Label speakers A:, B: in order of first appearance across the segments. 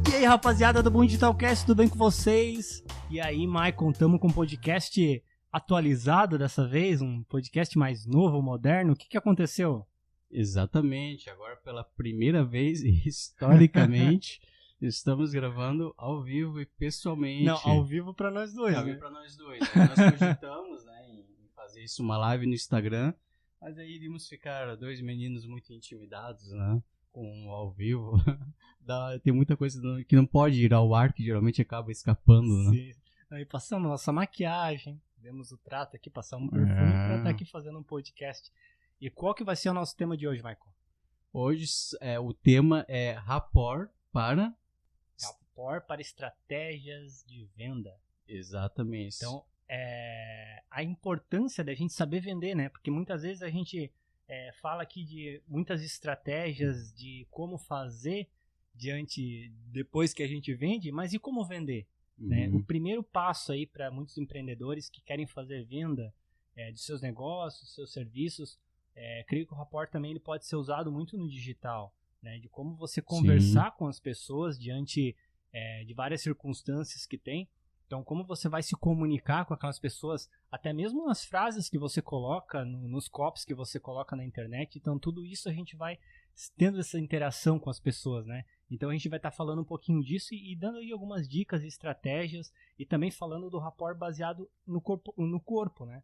A: E aí, rapaziada do Boom Digitalcast, tudo bem com vocês? E aí, Maicon, estamos com um podcast atualizado dessa vez, um podcast mais novo, moderno. O que aconteceu?
B: Exatamente, agora pela primeira vez, historicamente, estamos gravando ao vivo e pessoalmente.
A: Não, ao vivo pra nós dois,
B: Ao
A: né?
B: vivo pra nós dois. Nós cogitamos, né, em fazer isso uma live no Instagram, mas aí iríamos ficar dois meninos muito intimidados, né, com ao vivo. Tem muita coisa que não pode ir ao ar, que geralmente acaba escapando, né?
A: Sim. Aí passamos nossa maquiagem, demos o trato aqui, passamos um perfume pra estar aqui fazendo um podcast. E qual que vai ser o nosso tema de hoje, Michael?
B: Hoje o tema é rapport para
A: estratégias de venda.
B: Exatamente.
A: Então, a importância da gente saber vender, né? Porque muitas vezes a gente fala aqui de muitas estratégias de como fazer depois que a gente vende, mas e como vender? Né? O primeiro passo aí para muitos empreendedores que querem fazer venda de seus negócios, seus serviços, creio que o rapport também ele pode ser usado muito no digital, né? De como você conversar com as pessoas diante de várias circunstâncias que tem. Então, como você vai se comunicar com aquelas pessoas, até mesmo nas frases que você coloca, nos copies que você coloca na internet. Então, tudo isso a gente vai tendo essa interação com as pessoas, né? Então, a gente vai estar falando um pouquinho disso e dando aí algumas dicas e estratégias e também falando do rapport baseado no corpo, né?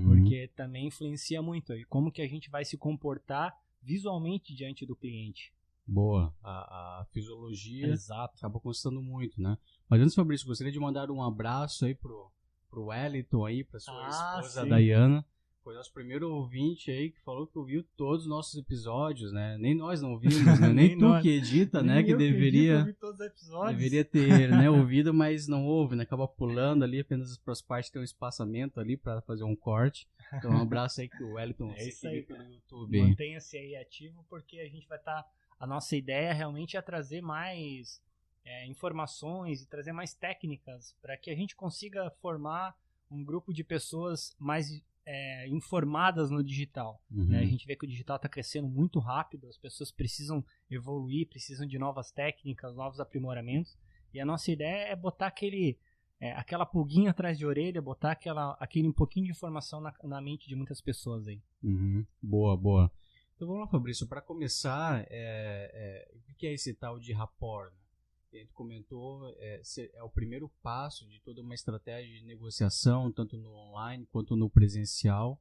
A: Porque também influencia muito aí como que a gente vai se comportar visualmente diante do cliente.
B: Boa, a fisiologia
A: Exato.
B: acaba constando muito, né? Mas antes, Fabrício, gostaria de mandar um abraço aí pro Wellington aí, pra sua esposa,
A: sim.
B: Dayana. Foi nosso primeiro ouvinte aí que falou que ouviu todos os nossos episódios, né? Nem nós não ouvimos, né? Nem tu
A: nós.
B: que edita,
A: Nem
B: né? Que
A: eu
B: deveria
A: ouvir todos os episódios.
B: deveria ter, né, ouvido, mas não ouve, né? Acaba pulando ali, apenas para as partes tem um espaçamento ali para fazer um corte. Então, um abraço aí que o Wellington
A: isso aí,
B: pelo YouTube.
A: Mantenha-se aí ativo, porque a gente vai estar... A nossa ideia realmente é trazer mais informações e trazer mais técnicas para que a gente consiga formar um grupo de pessoas mais informadas no digital. Né? A gente vê que o digital está crescendo muito rápido, as pessoas precisam evoluir, precisam de novas técnicas, novos aprimoramentos, e a nossa ideia é botar aquela pulguinha atrás de orelha, botar aquele um pouquinho de informação na mente de muitas pessoas aí.
B: Boa, boa. Então vamos lá, Fabrício, para começar, o que é esse tal de rapport? A gente comentou, é o primeiro passo de toda uma estratégia de negociação, tanto no online quanto no presencial.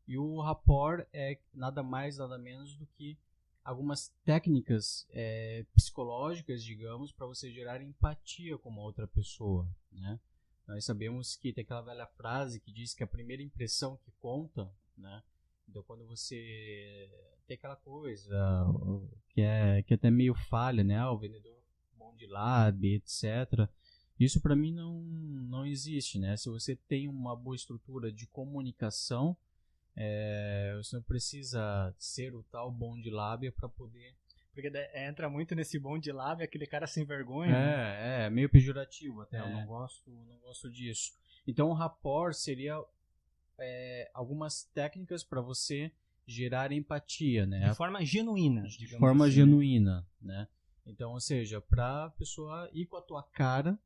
B: E o rapport é nada mais, nada menos do que algumas técnicas psicológicas, digamos, para você gerar empatia com uma outra pessoa, né? Nós sabemos que tem aquela velha frase que diz que a primeira impressão que conta, né? Então, quando você tem aquela coisa que é até meio falha, né? O vendedor bom de lábio, etc. Isso para mim não existe, né? Se você tem uma boa estrutura de comunicação, você não precisa ser o tal bom de lábia para poder...
A: Porque entra muito nesse bom de lábia, aquele cara sem vergonha. Né?
B: É meio pejorativo até, eu não gosto disso. Então, o rapport seria... algumas técnicas para você gerar empatia, né?
A: De forma genuína.
B: De forma assim, genuína, né? Então, ou seja, para a pessoa ir com a tua cara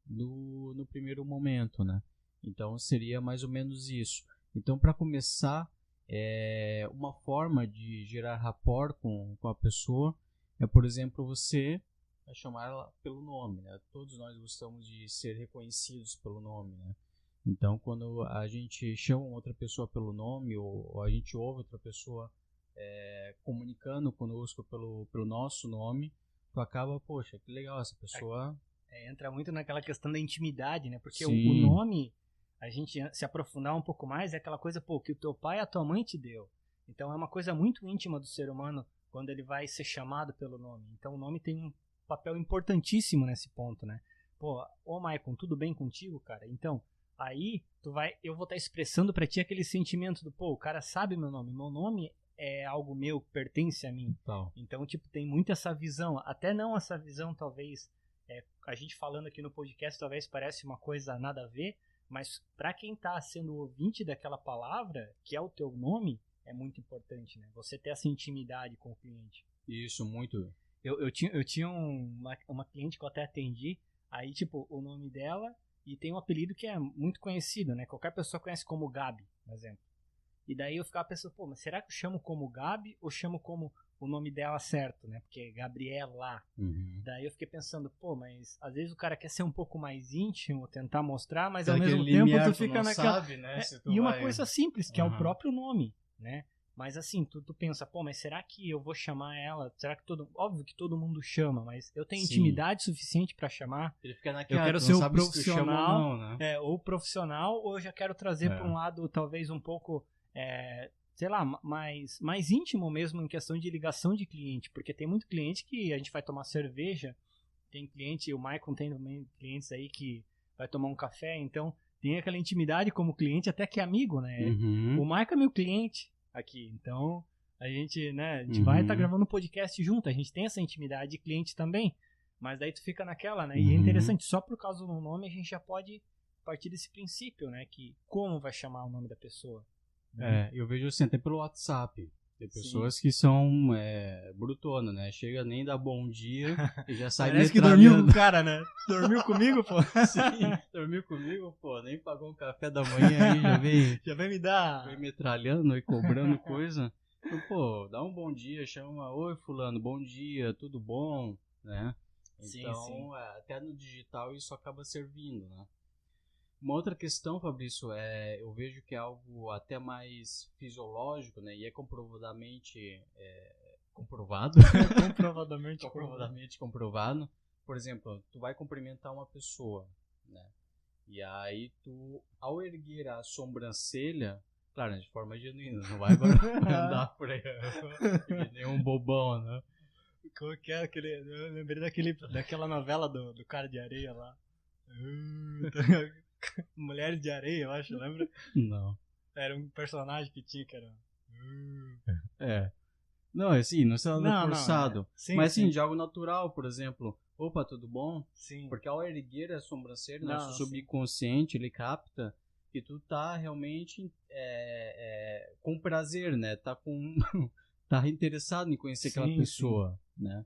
B: no primeiro momento, né? Então, seria mais ou menos isso. Então, para começar, uma forma de gerar rapport com a pessoa é, por exemplo, você chamar ela pelo nome, né? Todos nós gostamos de ser reconhecidos pelo nome, né? Então, quando a gente chama outra pessoa pelo nome ou a gente ouve outra pessoa comunicando conosco pelo nosso nome, tu acaba, poxa, que legal essa pessoa...
A: Entra muito naquela questão da intimidade, né? Porque o
B: Sim.
A: nome, a gente se aprofundar um pouco mais, é aquela coisa, que o teu pai e a tua mãe te deu. Então, é uma coisa muito íntima do ser humano quando ele vai ser chamado pelo nome. Então, o nome tem um papel importantíssimo nesse ponto, né? Ô Maicon, tudo bem contigo, cara? Então... Aí, eu vou estar expressando pra ti aquele sentimento do, o cara sabe meu nome é algo meu, pertence a mim. Então, tem muito essa visão, até não essa visão, talvez, a gente falando aqui no podcast, talvez parece uma coisa nada a ver, mas pra quem tá sendo ouvinte daquela palavra, que é o teu nome, é muito importante, né? Você ter essa intimidade com o cliente.
B: Isso, muito.
A: Eu tinha uma cliente que eu até atendi, aí, tipo, o nome dela e tem um apelido que é muito conhecido, né? Qualquer pessoa conhece como Gabi, por exemplo. E daí eu ficava pensando, pô, mas será que eu chamo como Gabi ou chamo como o nome dela certo, né? Porque é Gabriela. Daí eu fiquei pensando, pô, mas às vezes o cara quer ser um pouco mais íntimo, tentar mostrar, mas ao mesmo tempo tu fica naquela...
B: Sabe, né,
A: E uma coisa simples, que é o próprio nome, né? Mas assim, tu pensa, pô, mas será que eu vou chamar ela? Será que óbvio que todo mundo chama, mas eu tenho intimidade suficiente pra chamar?
B: Ele fica naquela,
A: eu quero ser o
B: profissional,
A: ou não, né? Ou profissional, ou eu já quero trazer pra um lado talvez um pouco, sei lá, mais íntimo mesmo em questão de ligação de cliente, porque tem muito cliente que a gente vai tomar cerveja, tem cliente, o Maicon tem também clientes aí que vai tomar um café, então tem aquela intimidade como cliente até que é amigo, né? O Maicon é meu cliente aqui, então a gente, né, a gente vai estar gravando um podcast junto, a gente tem essa intimidade de cliente também, mas daí tu fica naquela, né, e é interessante, só por causa do nome a gente já pode partir desse princípio, né, que como vai chamar o nome da pessoa.
B: Eu vejo assim, até pelo WhatsApp, tem pessoas que são brutonas, né, chega nem dá bom dia e já sai
A: parece que dormiu com o cara, né, dormiu comigo, pô.
B: Sim, dormiu comigo, pô, nem pagou o café da manhã aí,
A: já vem me dar...
B: Vem metralhando e cobrando coisa. Então, pô, dá um bom dia, chama, oi fulano, bom dia, tudo bom, né? Então, sim. Até no digital isso acaba servindo, né? Uma outra questão, Fabrício, eu vejo que é algo até mais fisiológico, né? E é comprovadamente comprovado. comprovadamente comprovado. Por exemplo, tu vai cumprimentar uma pessoa, né? E aí tu, ao erguer a sobrancelha, claro, de forma genuína, não vai agora andar por aí que nem um bobão, né?
A: Como que é aquele... Eu lembrei daquela novela do Cara de Areia lá. Mulheres de Areia, eu acho, lembra?
B: Não.
A: Era um personagem que tinha que era...
B: Não, assim, não é nada forçado.
A: Sim,
B: mas sim, de algo natural, por exemplo. Opa, tudo bom?
A: Sim.
B: Porque ao erguer a sobrancelha, nosso subconsciente, ele capta que tu tá realmente com prazer, né? Tá interessado em conhecer aquela pessoa, né?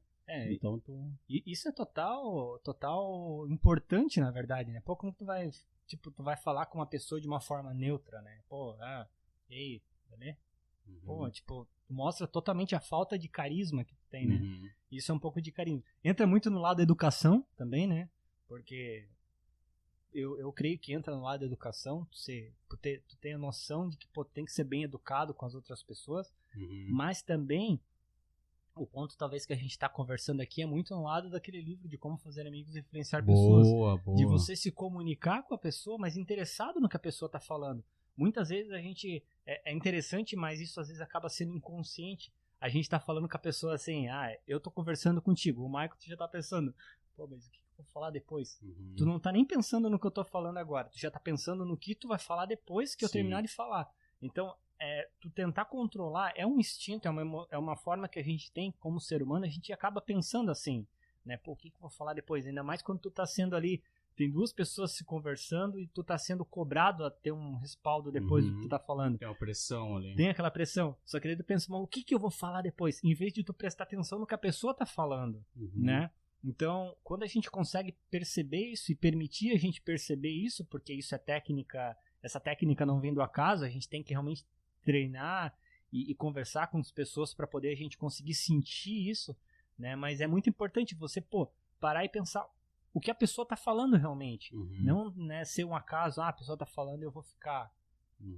B: Então
A: isso é total importante, na verdade, né? Pô, como tu vai falar com uma pessoa de uma forma neutra, né? Pô, ei, né? Pô, tipo, mostra totalmente a falta de carisma que tu tem, né? Isso é um pouco de carisma. Entra muito no lado da educação também, né? Porque eu creio que entra no lado da educação, tu tem a noção de que tem que ser bem educado com as outras pessoas, mas também o ponto talvez que a gente está conversando aqui é muito no lado daquele livro de como fazer amigos e influenciar pessoas. De você se comunicar com a pessoa, mas interessado no que a pessoa está falando. Muitas vezes a gente... É interessante, mas isso às vezes acaba sendo inconsciente. A gente tá falando com a pessoa assim, eu tô conversando contigo. O Michael já tá pensando, pô, mas o que eu vou falar depois? Tu não tá nem pensando no que eu tô falando agora. Tu já tá pensando no que tu vai falar depois que eu terminar de falar. Então, tu tentar controlar é um instinto, é uma forma que a gente tem como ser humano, a gente acaba pensando assim, né? Pô, o que eu vou falar depois? Ainda mais quando tu tá sendo ali, tem duas pessoas se conversando e tu tá sendo cobrado a ter um respaldo depois do que tu tá falando.
B: Tem uma pressão ali.
A: Tem aquela pressão. Só que daí tu pensa, mas o que eu vou falar depois? Em vez de tu prestar atenção no que a pessoa tá falando, né? Então, quando a gente consegue perceber isso e permitir a gente perceber isso, porque isso é técnica, essa técnica não vem do acaso, a gente tem que realmente treinar e conversar com as pessoas para poder a gente conseguir sentir isso, né? Mas é muito importante você, parar e pensar o que a pessoa tá falando realmente. Não, né, ser um acaso, a pessoa tá falando e eu vou ficar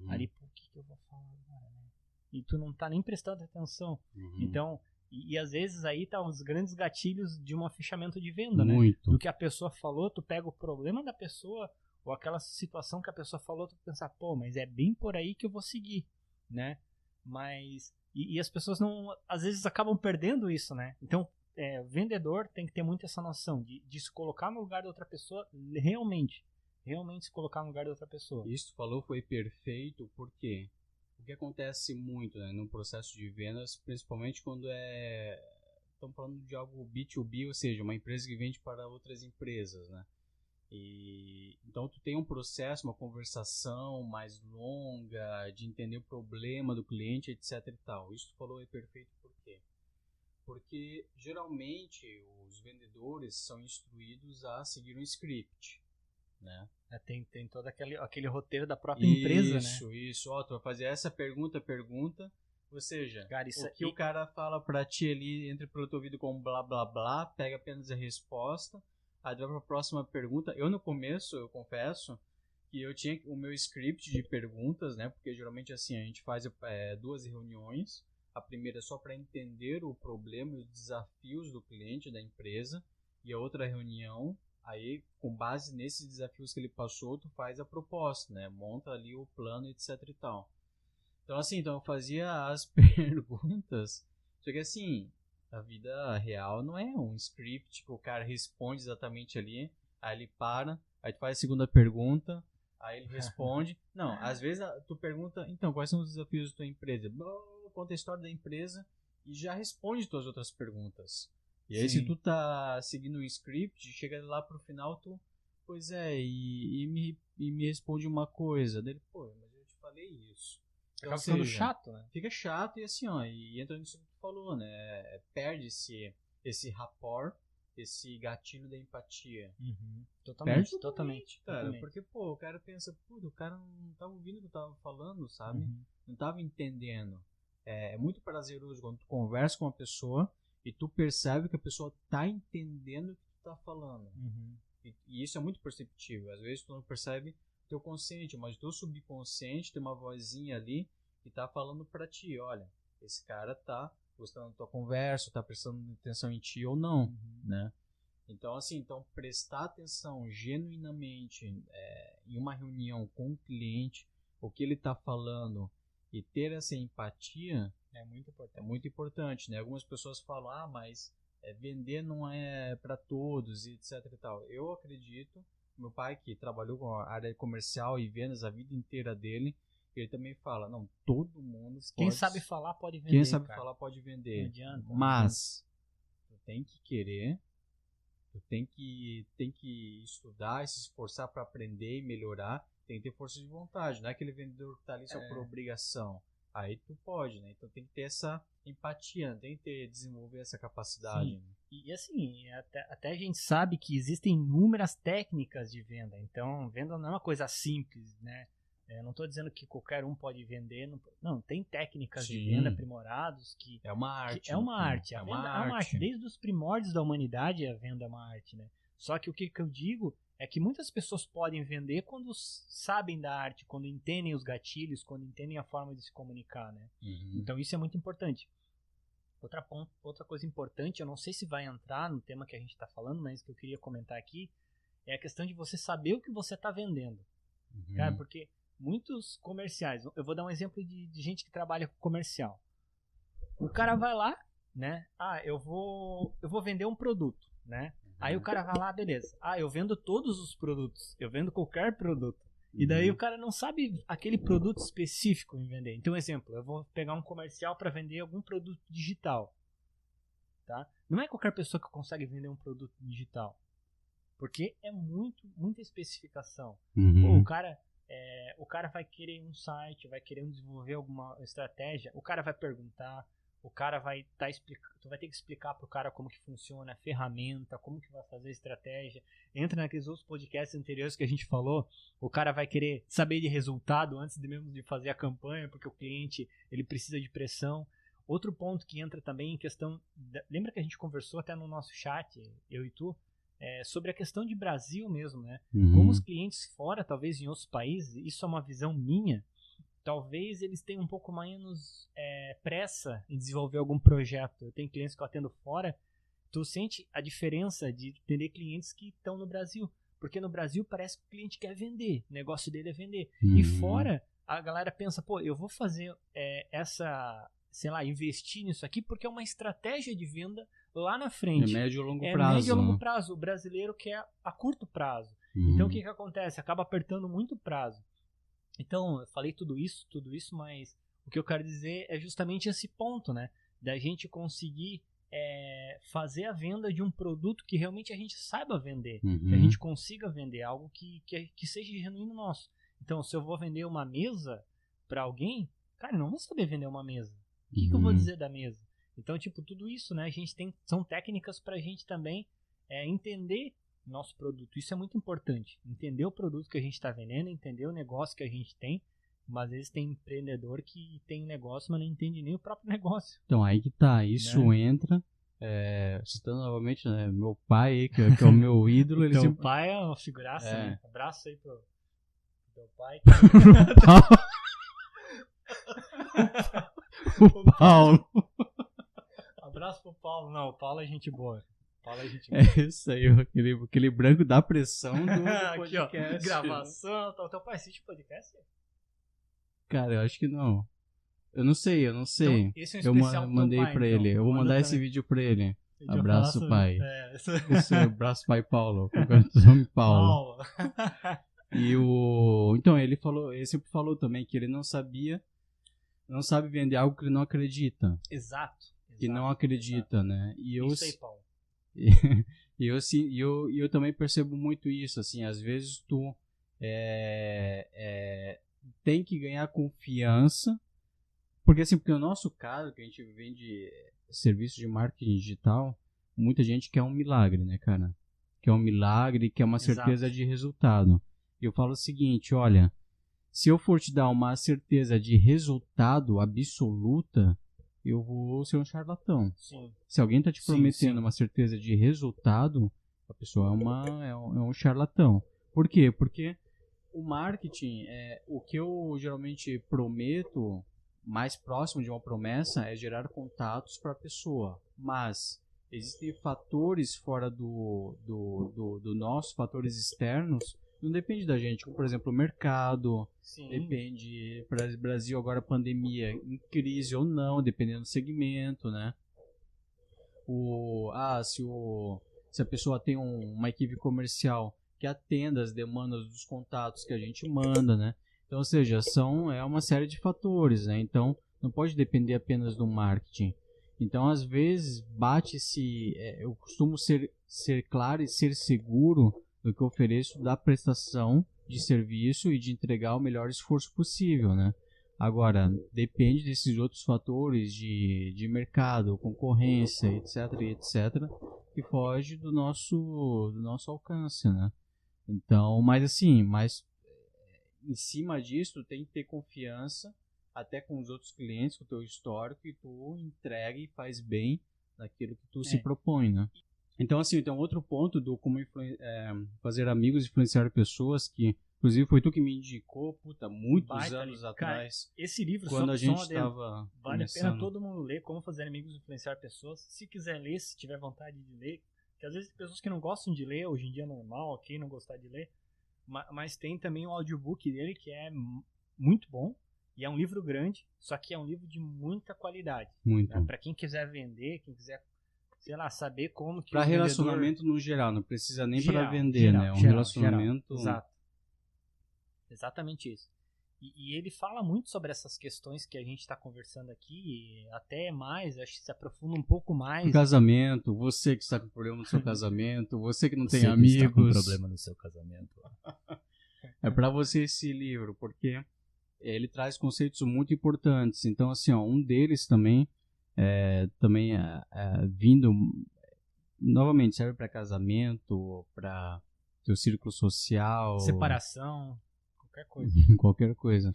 A: ali, o que eu vou falar agora, né? E tu não tá nem prestando atenção. Então, e às vezes aí tá os grandes gatilhos de um fechamento de venda, né? Do que a pessoa falou, tu pega o problema da pessoa ou aquela situação que a pessoa falou, tu pensa, mas é bem por aí que eu vou seguir, né? Mas, e as pessoas não, às vezes acabam perdendo isso, né? Então, o vendedor tem que ter muito essa noção de se colocar no lugar da outra pessoa, realmente se colocar no lugar da outra pessoa.
B: Isso que tu falou foi perfeito, porque o que acontece muito, né, no processo de vendas, principalmente quando estamos falando de algo B2B, ou seja, uma empresa que vende para outras empresas, né? E então tu tem um processo, uma conversação mais longa, de entender o problema do cliente, etc e tal. Isso tu falou é perfeito por quê? porque geralmente os vendedores são instruídos a seguir um script, né?
A: Tem todo aquele roteiro da própria empresa, né?
B: Isso. Ó, tu vai fazer essa pergunta. Ou seja,
A: Cara, isso
B: o que o cara fala pra ti ali, entra pelo teu ouvido com blá blá blá, pega apenas a resposta, aí tu vai pra próxima pergunta. Eu no começo, eu confesso, que eu tinha o meu script de perguntas, né? Porque geralmente assim, a gente faz 2 reuniões. A primeira é só para entender o problema e os desafios do cliente, da empresa. E a outra reunião, aí com base nesses desafios que ele passou, tu faz a proposta, né? Monta ali o plano, etc e tal. Então assim, eu fazia as perguntas, só que assim, a vida real não é um script que o cara responde exatamente ali, aí ele para, aí tu faz a segunda pergunta, aí ele responde. Não, às vezes tu pergunta, então, quais são os desafios da tua empresa? Conta a história da empresa e já responde tuas outras perguntas. E aí, se tu tá seguindo um script, chega lá pro final, tu, pois é, e me responde uma coisa. Dele, pô, mas eu te falei isso.
A: Então, acaba ficando chato, né?
B: Fica chato e assim, ó, e entra nisso que tu falou, né? Perde-se esse rapport, esse gatilho da empatia.
A: Totalmente.
B: Cara,
A: totalmente.
B: porque, pô, o cara pensa, o cara não tava ouvindo o que eu tava falando, sabe? Não tava entendendo. É muito prazeroso quando tu conversa com uma pessoa e tu percebe que a pessoa tá entendendo o que tu tá falando. E isso é muito perceptível. Às vezes tu não percebe teu consciente, mas teu subconsciente tem uma vozinha ali que tá falando pra ti, olha, esse cara tá gostando da tua conversa, tá prestando atenção em ti ou não, né? Então, assim, prestar atenção genuinamente em uma reunião com o cliente, o que ele está falando e ter essa empatia
A: é
B: muito importante, né? Algumas pessoas falam, mas vender não é para todos, e etc e tal. Eu acredito, meu pai que trabalhou com a área comercial e vendas a vida inteira dele, ele também fala, não, todo mundo
A: Quem sabe falar pode vender,
B: Quem sabe falar pode vender.
A: Não adianta.
B: Mas tu tem que querer, tu tem que estudar e se esforçar para aprender e melhorar, tem que ter força de vontade, não é aquele vendedor que tá ali só por obrigação. Aí tu pode, né? Então tem que ter essa empatia, tem que desenvolver essa capacidade.
A: Sim. E assim, até a gente sabe que existem inúmeras técnicas de venda, então venda não é uma coisa simples, né? Eu não estou dizendo que qualquer um pode vender, não, tem técnicas de venda aprimorados que
B: é uma arte.
A: É uma arte. A venda é uma arte. Desde os primórdios da humanidade a venda é uma arte, né? Só que o que eu digo é que muitas pessoas podem vender quando sabem da arte, quando entendem os gatilhos, quando entendem a forma de se comunicar, né? Então isso é muito importante. Outra coisa importante, eu não sei se vai entrar no tema que a gente está falando, mas que eu queria comentar aqui, é a questão de você saber o que você está vendendo. Cara, porque muitos comerciais, eu vou dar um exemplo de gente que trabalha com comercial. O cara vai lá, né? Eu vou vender um produto, né? Aí o cara vai lá, beleza. Eu vendo todos os produtos, eu vendo qualquer produto. E daí o cara não sabe aquele produto específico em vender. Então, exemplo, eu vou pegar um comercial para vender algum produto digital, tá? Não é qualquer pessoa que consegue vender um produto digital, porque é muita especificação. Pô, o cara vai querer um site, vai querer desenvolver alguma estratégia, o cara vai perguntar, o cara vai tu vai ter que explicar pro cara como que funciona a ferramenta, como que vai fazer a estratégia. Entra naqueles outros podcasts anteriores que a gente falou, o cara vai querer saber de resultado antes mesmo de fazer a campanha, porque o cliente ele precisa de pressão. Outro ponto que entra também em questão, lembra que a gente conversou até no nosso chat, eu e tu, sobre a questão de Brasil mesmo, né? Como os clientes fora, talvez em outros países, isso é uma visão minha, talvez eles tenham um pouco menos pressa em desenvolver algum projeto. Eu tenho clientes que eu atendo fora, tu sente a diferença de atender clientes que estão no Brasil, porque no Brasil parece que o cliente quer vender, o negócio dele é vender. E fora, a galera pensa, pô, eu vou fazer investir nisso aqui porque é uma estratégia de venda lá na frente.
B: É médio e longo prazo.
A: Médio e longo prazo. O brasileiro quer a curto prazo. Então o que acontece? Acaba apertando muito o prazo. Então, eu falei tudo isso, mas o que eu quero dizer é justamente esse ponto, né? Da gente conseguir fazer a venda de um produto que realmente a gente saiba vender. Que a gente consiga vender algo que seja genuíno nosso. Então, se eu vou vender uma mesa para alguém, cara, eu não vou saber vender uma mesa. O que eu vou dizer da mesa? Então, tipo, tudo isso, né? A gente são técnicas pra gente também entender nosso produto. Isso é muito importante. Entender o produto que a gente está vendendo, entender o negócio que a gente tem. Mas às vezes tem empreendedor que tem negócio, mas não entende nem o próprio negócio.
B: Então, aí que tá. Isso entra, citando novamente, né, meu pai aí, que é o meu ídolo. Ele
A: Teu pai é uma figuraça, né? Abraço aí pro teu pai.
B: O Paulo.
A: Abraço pro Paulo. Não, o Paulo é gente boa.
B: É isso aí, aquele branco da pressão do podcast.
A: Aqui, ó, gravação. Tá. O teu pai assiste podcast?
B: Cara, eu acho que não. Eu não sei.
A: Então, esse é um especial
B: eu mandei
A: pai,
B: pra
A: então.
B: ele. Eu vou mandar esse vídeo pra ele. Abraço, pai. Isso é abraço, pai Paulo. Nome Paulo. Então, ele sempre falou também que ele não sabe vender algo que ele não acredita.
A: Exato.
B: Que não acredita, né?
A: Isso aí, Paulo.
B: E eu também percebo muito isso, assim, às vezes tu tem que ganhar confiança, porque no nosso caso, que a gente vende serviço de marketing digital, muita gente quer um milagre, né, cara? Quer um milagre, quer uma certeza de resultado. E eu falo o seguinte, olha, se eu for te dar uma certeza de resultado absoluta, eu vou ser um charlatão.
A: Sim.
B: Se alguém está te prometendo uma certeza de resultado, a pessoa é um charlatão. Por quê? Porque o marketing, o que eu geralmente prometo, mais próximo de uma promessa, é gerar contatos para a pessoa. Mas existem fatores fora do nosso, fatores externos, não depende da gente, como por exemplo o mercado. Sim. Depende, Brasil agora pandemia, em crise ou não, dependendo do segmento, né? Se a pessoa tem uma equipe comercial que atenda as demandas dos contatos que a gente manda, né? Então, ou seja, é uma série de fatores, né? Então, não pode depender apenas do marketing. Então, às vezes, eu costumo ser claro e ser seguro do que eu ofereço da prestação de serviço e de entregar o melhor esforço possível, né? Agora, depende desses outros fatores de mercado, concorrência, etc, que foge do nosso alcance, né? Então, mas em cima disso, tu tem que ter confiança até com os outros clientes, com o teu histórico, e tu entrega e faz bem naquilo que tu se propõe, né? Então, tem outro ponto do como fazer amigos e influenciar pessoas, que inclusive foi tu que me indicou, muitos anos atrás.
A: Cara, esse livro,
B: quando a gente estava
A: vale a pena todo mundo ler, Como Fazer Amigos e Influenciar Pessoas. Se quiser ler, se tiver vontade de ler, que às vezes tem pessoas que não gostam de ler, hoje em dia é normal, ok, não gostar de ler, mas tem também o audiobook dele, que é muito bom, e é um livro grande, só que é um livro de muita qualidade.
B: Muito.
A: Né? Para quem quiser vender, quem quiser, sei lá, saber como que
B: para relacionamento no geral, não precisa nem para vender, né? Relacionamento.
A: Exato. Exatamente isso. E ele fala muito sobre essas questões que a gente está conversando aqui, até mais, acho que se aprofunda um pouco mais.
B: O casamento, você que está com problema no seu casamento, você que não tem
A: você
B: amigos.
A: Você que está com problema no seu casamento.
B: É para você esse livro, porque ele traz conceitos muito importantes. Então, um deles também vindo, novamente, serve para casamento, para teu círculo social.
A: Separação.
B: Qualquer coisa.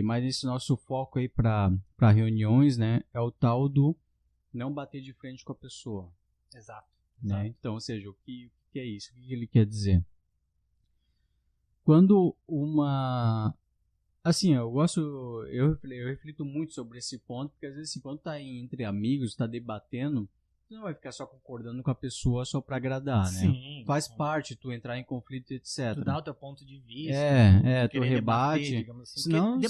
B: Mas esse nosso foco aí para reuniões, né, é o tal do não bater de frente com a pessoa.
A: Exato.
B: Né? Então, ou seja, o que é isso? O que ele quer dizer? Quando eu reflito muito sobre esse ponto, porque às vezes esse ponto está entre amigos, está debatendo, tu não vai ficar só concordando com a pessoa só para agradar, né?
A: Sim,
B: faz parte tu entrar em conflito, etc.
A: Tu dá o teu ponto de vista.
B: Tu rebate.
A: Digamos assim.
B: Senão,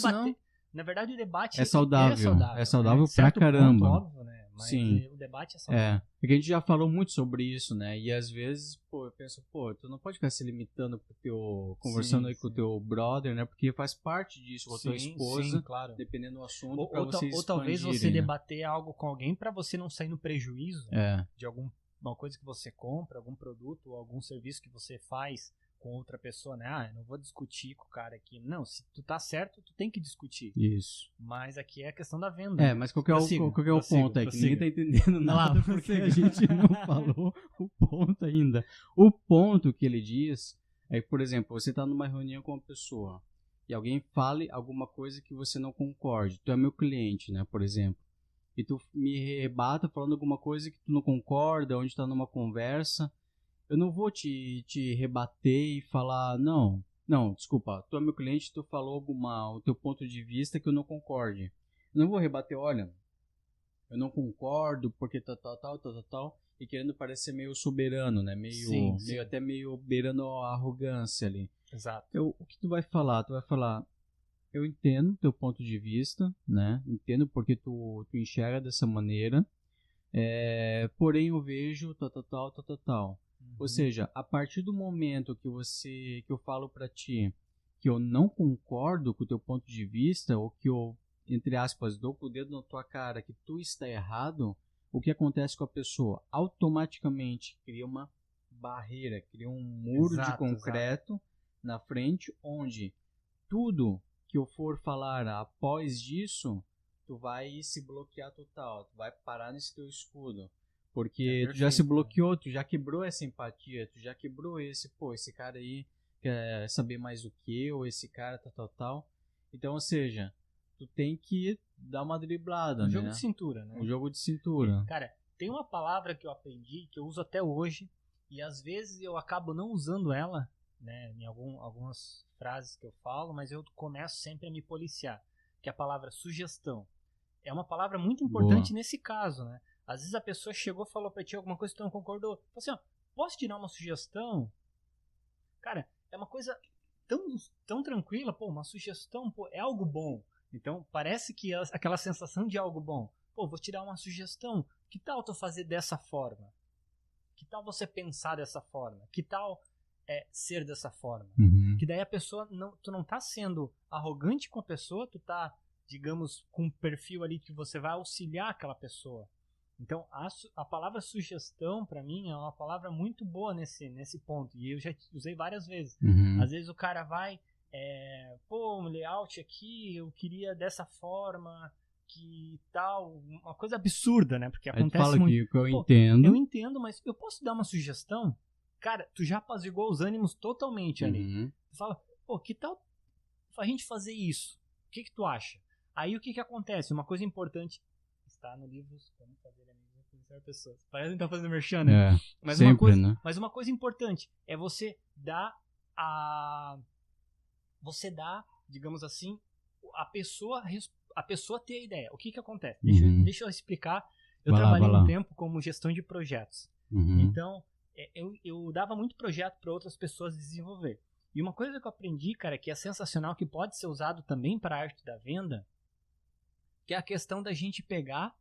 A: na verdade, o debate
B: é saudável. É saudável pra caramba.
A: Ponto, óbvio, né? Mas
B: sim.
A: O debate é saudável.
B: Porque a gente já falou muito sobre isso, né? E às vezes, eu penso, tu não pode ficar se limitando conversando aí com o teu brother, né? Porque faz parte disso, com a tua esposa,
A: claro.
B: Dependendo do assunto,
A: ou talvez você debater algo com alguém pra você não sair no prejuízo de alguma coisa que você compra, algum produto ou algum serviço que você faz com outra pessoa, né? Ah, eu não vou discutir com o cara aqui. Não, se tu tá certo, tu tem que discutir.
B: Isso.
A: Mas aqui é a questão da venda.
B: Mas qual que é o ponto aí? Que ninguém tá entendendo nada porque a gente não falou o ponto ainda. O ponto que ele diz é que, por exemplo, você tá numa reunião com uma pessoa e alguém fale alguma coisa que você não concorde. Tu é meu cliente, né, por exemplo. E tu me rebata falando alguma coisa que tu não concorda, onde tá numa conversa. Eu não vou te rebater e falar, não, desculpa, tu é meu cliente, tu falou o teu ponto de vista que eu não concorde. Eu não vou rebater, olha, eu não concordo porque tal, e querendo parecer meio soberano, né? Meio até meio beirando a arrogância ali.
A: Exato.
B: O que tu vai falar? Tu vai falar, eu entendo teu ponto de vista, né? Entendo porque tu enxerga dessa maneira, porém eu vejo tal. Ou seja, a partir do momento que eu falo pra ti que eu não concordo com o teu ponto de vista, ou que eu, entre aspas, dou com o dedo na tua cara que tu está errado, o que acontece com a pessoa? Automaticamente cria uma barreira, cria um muro de concreto na frente, onde tudo que eu for falar após disso, tu vai se bloquear total, tu vai parar nesse teu escudo. Porque tu já se bloqueou, tu já quebrou essa empatia, tu já quebrou esse cara aí quer saber mais do que eu, esse cara tal. Então, ou seja, tu tem que dar uma driblada, né?
A: Um jogo de cintura, né?
B: Um jogo de cintura.
A: Cara, tem uma palavra que eu aprendi, que eu uso até hoje, e às vezes eu acabo não usando ela, né, em algumas frases que eu falo, mas eu começo sempre a me policiar, que é a palavra sugestão. É uma palavra muito importante nesse caso, né? Às vezes a pessoa chegou e falou pra ti alguma coisa que tu não concordou. Falou assim, ó, posso te dar uma sugestão? Cara, é uma coisa tão tranquila, pô, uma sugestão, pô, é algo bom. Então, parece que aquela sensação de algo bom. Pô, vou te dar uma sugestão. Que tal tu fazer dessa forma? Que tal você pensar dessa forma? Que tal ser dessa forma?
B: Uhum.
A: Que daí a pessoa, tu não tá sendo arrogante com a pessoa, tu tá, digamos, com um perfil ali que você vai auxiliar aquela pessoa. Então, a palavra sugestão, pra mim, é uma palavra muito boa nesse ponto. E eu já usei várias vezes.
B: Uhum.
A: Às vezes o cara vai, um layout aqui, eu queria dessa forma, que tal, uma coisa absurda, né? Porque acontece
B: fala
A: muito.
B: Que eu entendo.
A: Eu entendo, mas eu posso dar uma sugestão? Cara, tu já apaziguou os ânimos totalmente ali.
B: Uhum.
A: Tu fala, que tal a gente fazer isso? O que tu acha? Aí o que acontece? Uma coisa importante está no livro Como Fazer Amigos e Influenciar Pessoas. Parece que tá fazendo merchan, né? Mas
B: sempre, né?
A: Mas uma coisa importante é você dar digamos assim, a pessoa ter a ideia. O que acontece? Deixa eu explicar. Eu trabalhei um tempo como gestão de projetos.
B: Uhum.
A: Então, eu dava muito projeto para outras pessoas desenvolver. E uma coisa que eu aprendi, cara, que é sensacional, que pode ser usado também para a arte da venda, que é a questão da gente pegar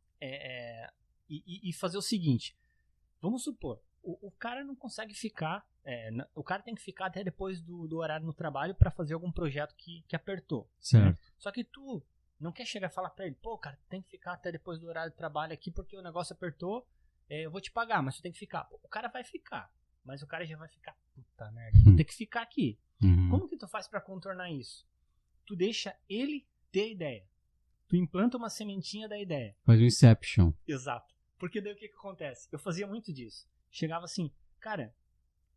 A: e fazer o seguinte. Vamos supor, o cara não consegue ficar, o cara tem que ficar até depois do horário no trabalho para fazer algum projeto que apertou.
B: Certo.
A: Né? Só que tu não quer chegar e falar para ele, cara, tem que ficar até depois do horário do trabalho aqui porque o negócio apertou, eu vou te pagar, mas tu tem que ficar. O cara vai ficar, mas o cara já vai ficar, puta merda, vou ter que ficar aqui.
B: Uhum.
A: Como que tu faz para contornar isso? Tu deixa ele ter a ideia. Tu implanta uma sementinha da ideia.
B: Faz um inception.
A: Exato. Porque daí o que acontece? Eu fazia muito disso. Chegava assim, cara,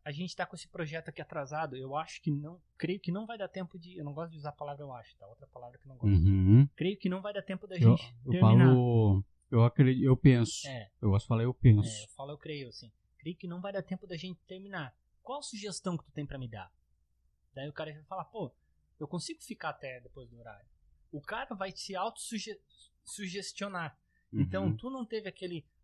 A: a gente tá com esse projeto aqui atrasado, creio que não vai dar tempo de... Eu não gosto de usar a palavra eu acho, tá? Outra palavra que eu não gosto.
B: Uhum.
A: Creio que não vai dar tempo da gente terminar.
B: Falo, eu acredito, eu penso. Eu gosto de falar eu penso.
A: Eu falo eu creio, assim. Creio que não vai dar tempo da gente terminar. Qual a sugestão que tu tem pra me dar? Daí o cara vai falar, eu consigo ficar até depois do horário. O cara vai te auto-sugestionar.
B: Uhum.
A: Então, tu não teve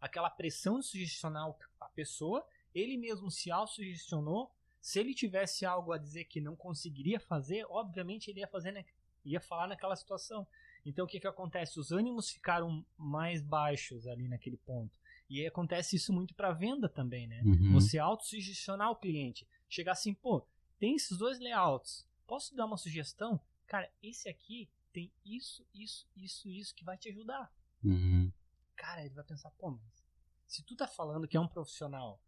A: aquela pressão de sugestionar a pessoa, ele mesmo se auto-sugestionou. Se ele tivesse algo a dizer que não conseguiria fazer, obviamente ele ia falar naquela situação. Então, o que acontece? Os ânimos ficaram mais baixos ali naquele ponto. E aí acontece isso muito para venda também, né?
B: Uhum.
A: Você auto-sugestionar o cliente. Chegar assim, tem esses dois layouts. Posso dar uma sugestão? Cara, esse aqui tem isso que vai te ajudar.
B: Uhum.
A: Cara, ele vai pensar, mas se tu tá falando que é um profissional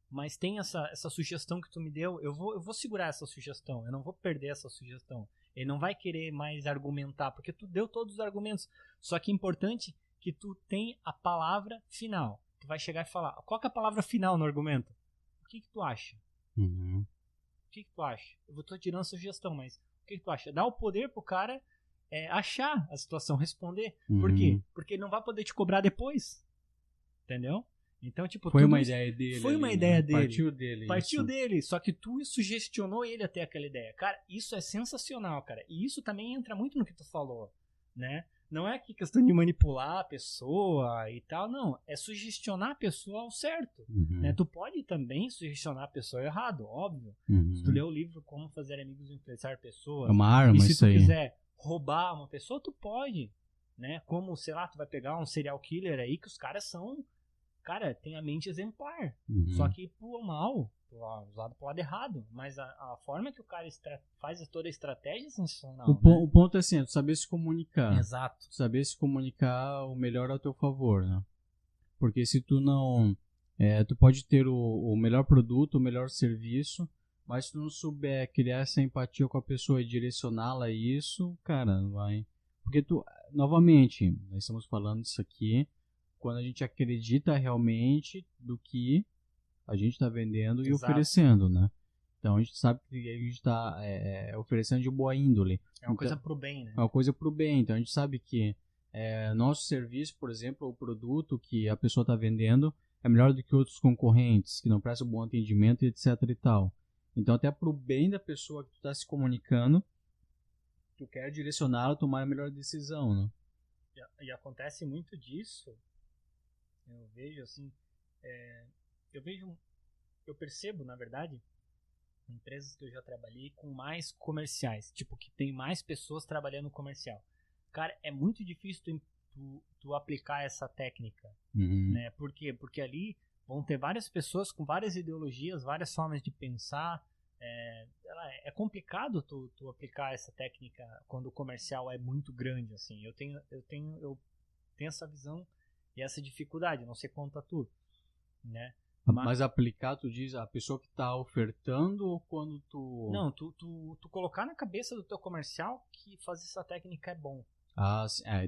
A: mas tem essa sugestão que tu me deu, eu vou segurar essa sugestão, eu não vou perder essa sugestão. Ele não vai querer mais argumentar, porque tu deu todos os argumentos. Só que é importante que tu tenha a palavra final. Tu vai chegar e falar, qual que é a palavra final no argumento? O que tu acha?
B: Uhum.
A: O que tu acha? Eu tô tirando a sugestão, mas o que tu acha? Dá o poder pro cara achar a situação, responder. Por quê? Porque ele não vai poder te cobrar depois. Entendeu? Então, tipo,
B: foi uma ideia dele.
A: Foi uma ideia dele.
B: Partiu dele.
A: Partiu dele. Só que tu sugestionou ele até aquela ideia. Cara, isso é sensacional, cara. E isso também entra muito no que tu falou, né? Não é que questão de manipular a pessoa e tal, não. É sugestionar a pessoa ao certo. Né? Tu pode também sugestionar a pessoa errado, óbvio. Se tu ler o livro Como Fazer Amigos e Influenciar Pessoas.
B: É uma arma
A: e se
B: isso
A: tu
B: aí.
A: quiser roubar uma pessoa, tu pode. Né? Como, sei lá, tu vai pegar um serial killer aí que os caras são... Cara, tem a mente exemplar. Só que pro mal, usado pro lado errado. Mas a forma que o cara faz toda a estratégia é sensacional.
B: O ponto é assim, é tu saber se comunicar.
A: Exato.
B: Saber se comunicar o melhor ao teu favor, né? Porque se tu não... tu pode ter o melhor produto, o melhor serviço, mas se tu não souber criar essa empatia com a pessoa e direcioná-la a isso, cara, vai... Porque tu, novamente, nós estamos falando disso aqui... quando a gente acredita realmente do que a gente está vendendo e oferecendo, né? Então a gente sabe que a gente está oferecendo de boa índole.
A: É uma coisa pro bem, né?
B: É uma coisa pro bem. Então a gente sabe que nosso serviço, por exemplo, o produto que a pessoa está vendendo é melhor do que outros concorrentes que não prestam bom atendimento, etc e tal. Então até pro bem da pessoa que tu está se comunicando, tu quer direcioná-la a tomar a melhor decisão, né?
A: E acontece muito disso. Eu vejo assim, eu percebo, na verdade, empresas que eu já trabalhei com mais comerciais, tipo, que tem mais pessoas trabalhando no comercial. Cara, é muito difícil tu aplicar essa técnica, né? Por quê? Porque ali vão ter várias pessoas com várias ideologias, várias formas de pensar. É complicado tu aplicar essa técnica quando o comercial é muito grande, assim. Eu tenho essa visão e essa dificuldade, não sei quanto a tu, né?
B: Mas aplicar, tu diz, a pessoa que está ofertando ou quando tu...
A: Não, tu colocar na cabeça do teu comercial que fazer essa técnica é bom.